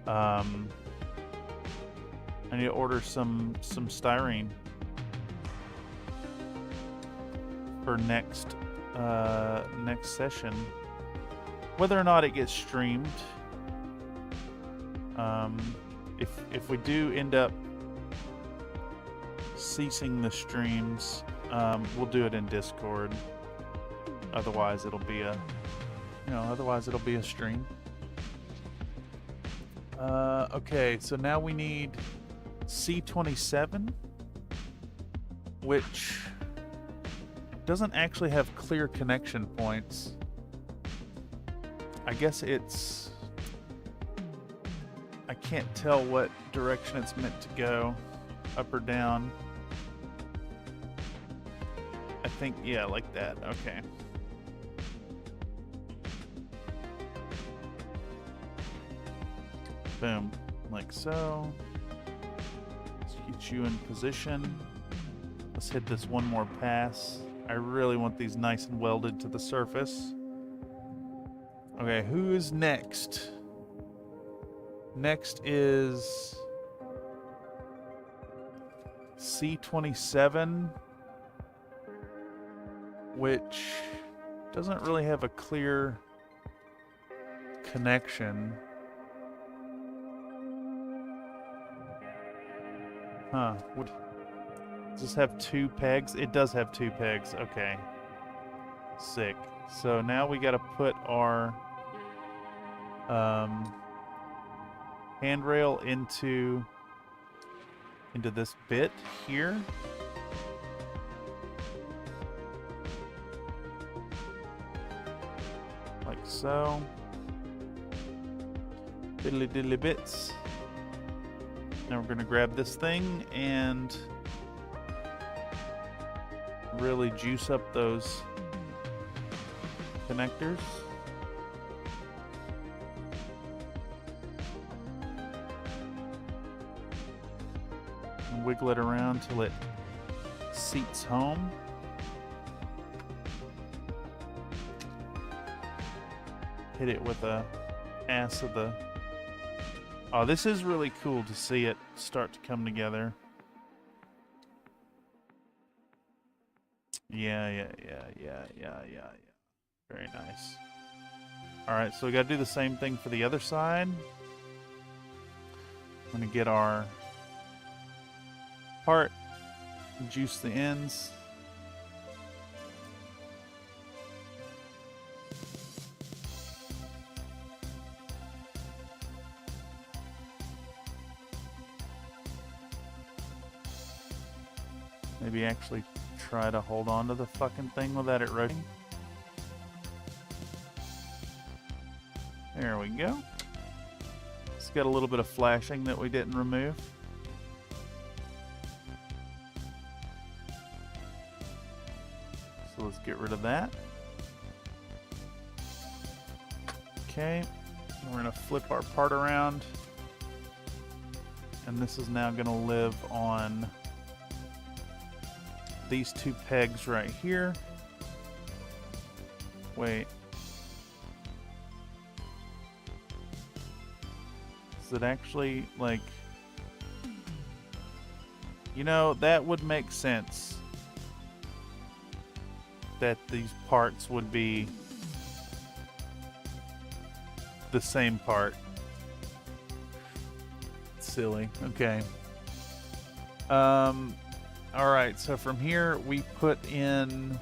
I need to order some styrene for next session. Whether or not it gets streamed, if we do end up ceasing the streams, we'll do it in Discord. Otherwise, it'll be a stream. Okay, so now we need C27, which doesn't actually have clear connection points. I guess I can't tell what direction it's meant to go, up or down. I think, yeah, like that, okay. Boom, like so. Let's get you in position. Let's hit this one more pass. I really want these nice and welded to the surface. Okay, who is next? Next is C27, which doesn't really have a clear connection. Huh. Does this have 2 pegs? It does have 2 pegs. Okay. Sick. So now we got to put our handrail into this bit here. Like so. Diddly diddly bits. Now we're going to grab this thing and really juice up those connectors. And wiggle it around till it seats home. Hit it with the ass of the... Oh, this is really cool to see it start to come together. Yeah. Very nice. Alright, so we gotta do the same thing for the other side. I'm gonna get our part, juice the ends. Maybe actually try to hold on to the fucking thing without it rotating. There we go. It's got a little bit of flashing that we didn't remove. So let's get rid of that. Okay, we're gonna flip our part around. And this is now gonna live on these 2 pegs right here. Wait. Is it actually like... You know, that would make sense. That these parts would be the same part. Silly. Okay. All right, so from here we put in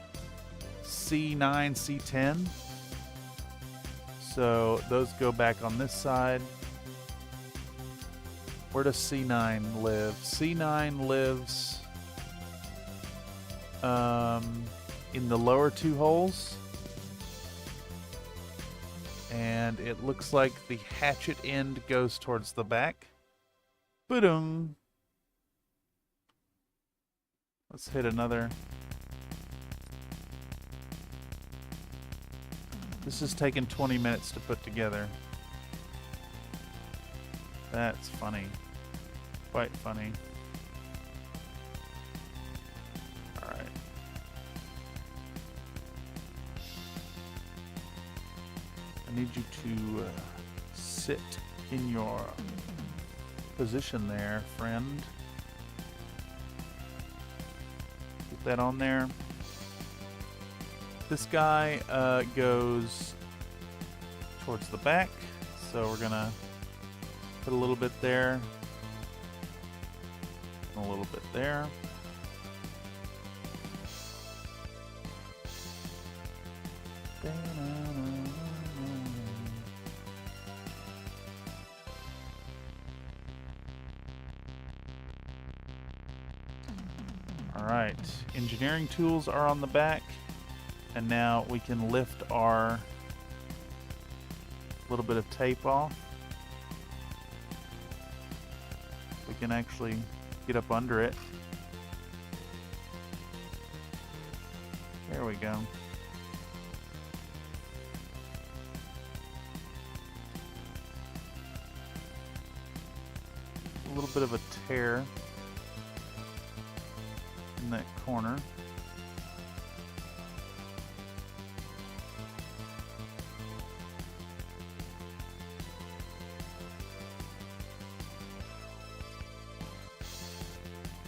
C9, C10. So those go back on this side. Where does C9 live? C9 lives in the lower two holes. And it looks like the hatchet end goes towards the back. Ba-dung. Let's hit another. This has taken 20 minutes to put together. That's funny. Quite funny. Alright. I need you to sit in your position there, friend. Get that on there. This guy goes towards the back, so we're gonna put a little bit there, and a little bit there. All right, engineering tools are on the back. And now we can lift our little bit of tape off. We can actually get up under it. There we go. A little bit of a tear in that corner.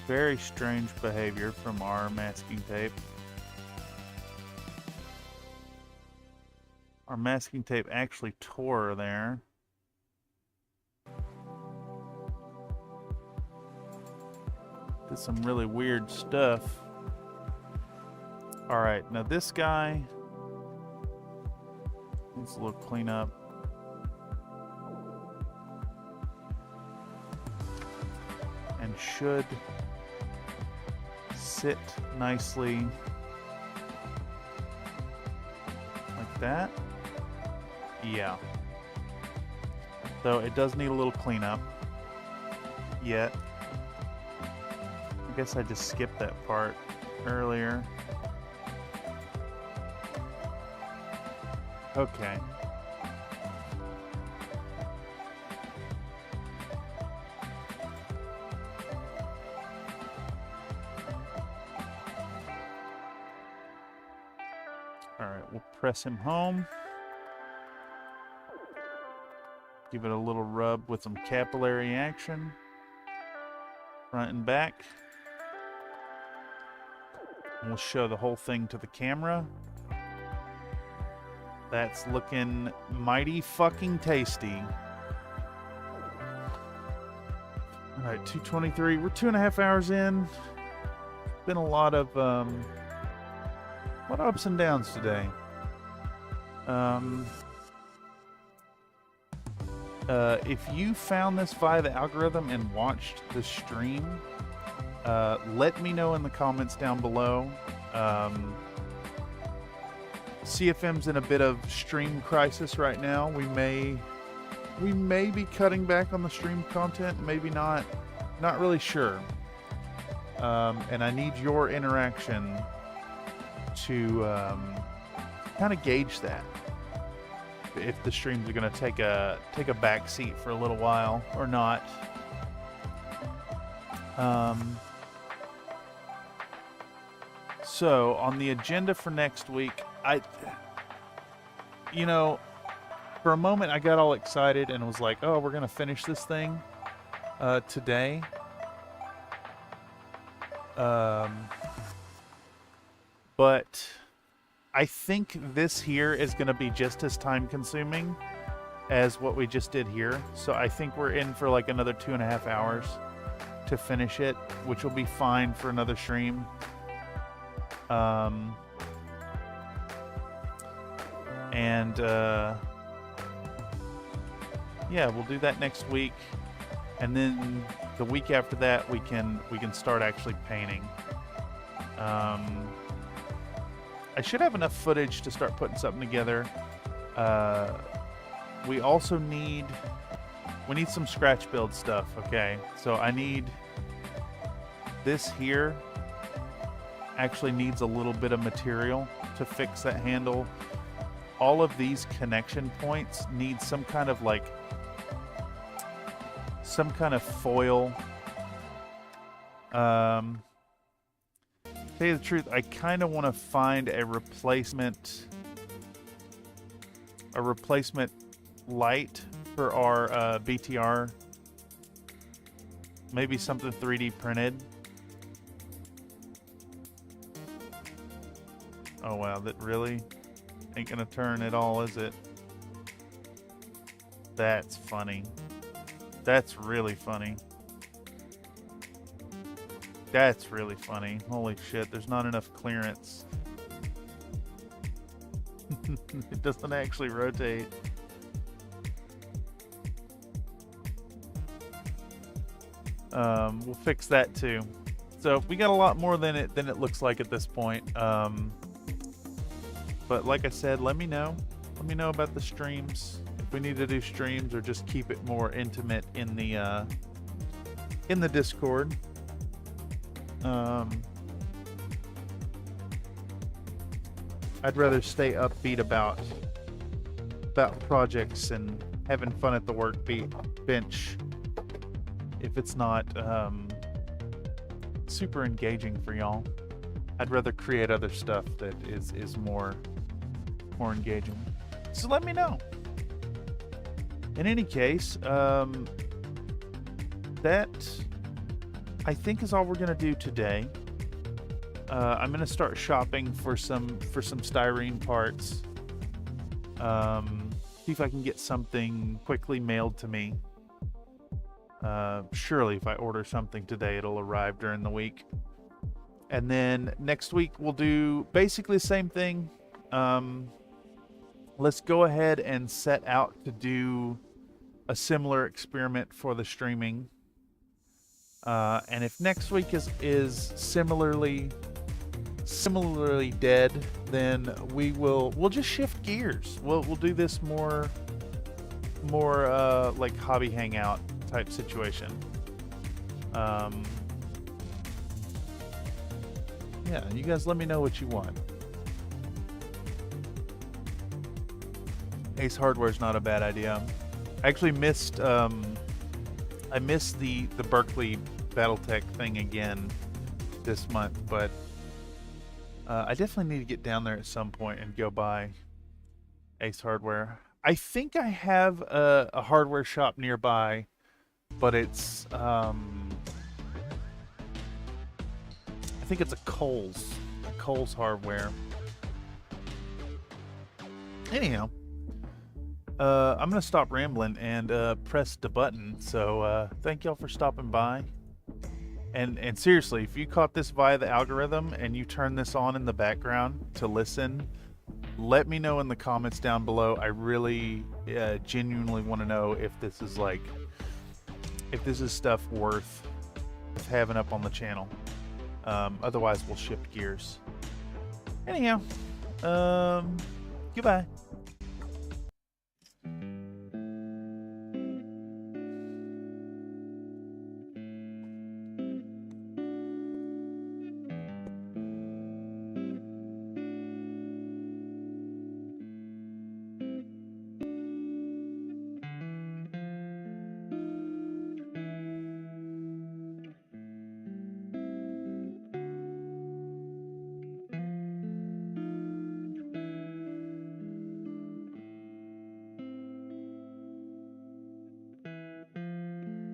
Very strange behavior from our masking tape. Our masking tape actually tore there. Did some really weird stuff. Alright, now this guy needs a little cleanup. And should sit nicely like that. Yeah. So it does need a little cleanup yet. I guess I just skipped that part earlier. Okay. Alright, we'll press him home. Give it a little rub with some capillary action. Front and back. And we'll show the whole thing to the camera. That's looking mighty fucking tasty. Alright, 2:23. We're 2.5 hours in. Been a lot of ups and downs today. If you found this via the algorithm and watched the stream, let me know in the comments down below. CFM's in a bit of stream crisis right now. We may be cutting back on the stream content, maybe not. Not really sure. And I need your interaction to kind of gauge that. If the streams are going to take a back seat for a little while or not. So on the agenda for next week, for a moment I got all excited and was like, oh, we're going to finish this thing today. But I think this here is going to be just as time consuming as what we just did here. So I think we're in for like another 2.5 hours to finish it, which will be fine for another stream. Yeah, we'll do that next week, and then the week after that we can start actually painting. I should have enough footage to start putting something together. We also need some scratch build stuff. Okay, so I need this here. Actually needs a little bit of material to fix that handle. All of these connection points need some kind of foil. Tell you the truth, I kind of want to find a replacement light for our BTR. Maybe something 3D printed. Oh wow, that really ain't gonna turn at all, is it? That's funny. That's really funny. That's really funny. Holy shit, there's not enough clearance. It doesn't actually rotate. We'll fix that too. So we got a lot more than it looks like at this point. But like I said, let me know. Let me know about the streams. If we need to do streams or just keep it more intimate in the Discord. I'd rather stay upbeat about projects and having fun at the bench if it's not super engaging for y'all. I'd rather create other stuff that is more engaging. So let me know. In any case, that I think is all we're gonna do today. I'm gonna start shopping for some styrene parts. See if I can get something quickly mailed to me. Surely if I order something today, it'll arrive during the week. And then next week we'll do basically the same thing. Let's go ahead and set out to do a similar experiment for the streaming. And if next week is similarly dead, then we'll just shift gears. We'll do this more like hobby hangout type situation. Yeah, you guys let me know what you want. Ace Hardware's not a bad idea. I actually missed I missed the Berkeley Battletech thing again this month, but I definitely need to get down there at some point and go by Ace Hardware. I think I have a hardware shop nearby, but it's I think it's a Kohl's Hardware. Anyhow, I'm gonna stop rambling and press the button. So thank y'all for stopping by. And seriously, if you caught this via the algorithm and you turn this on in the background to listen, let me know in the comments down below. I really genuinely want to know if this is stuff worth having up on the channel. Otherwise we'll shift gears. Anyhow, goodbye.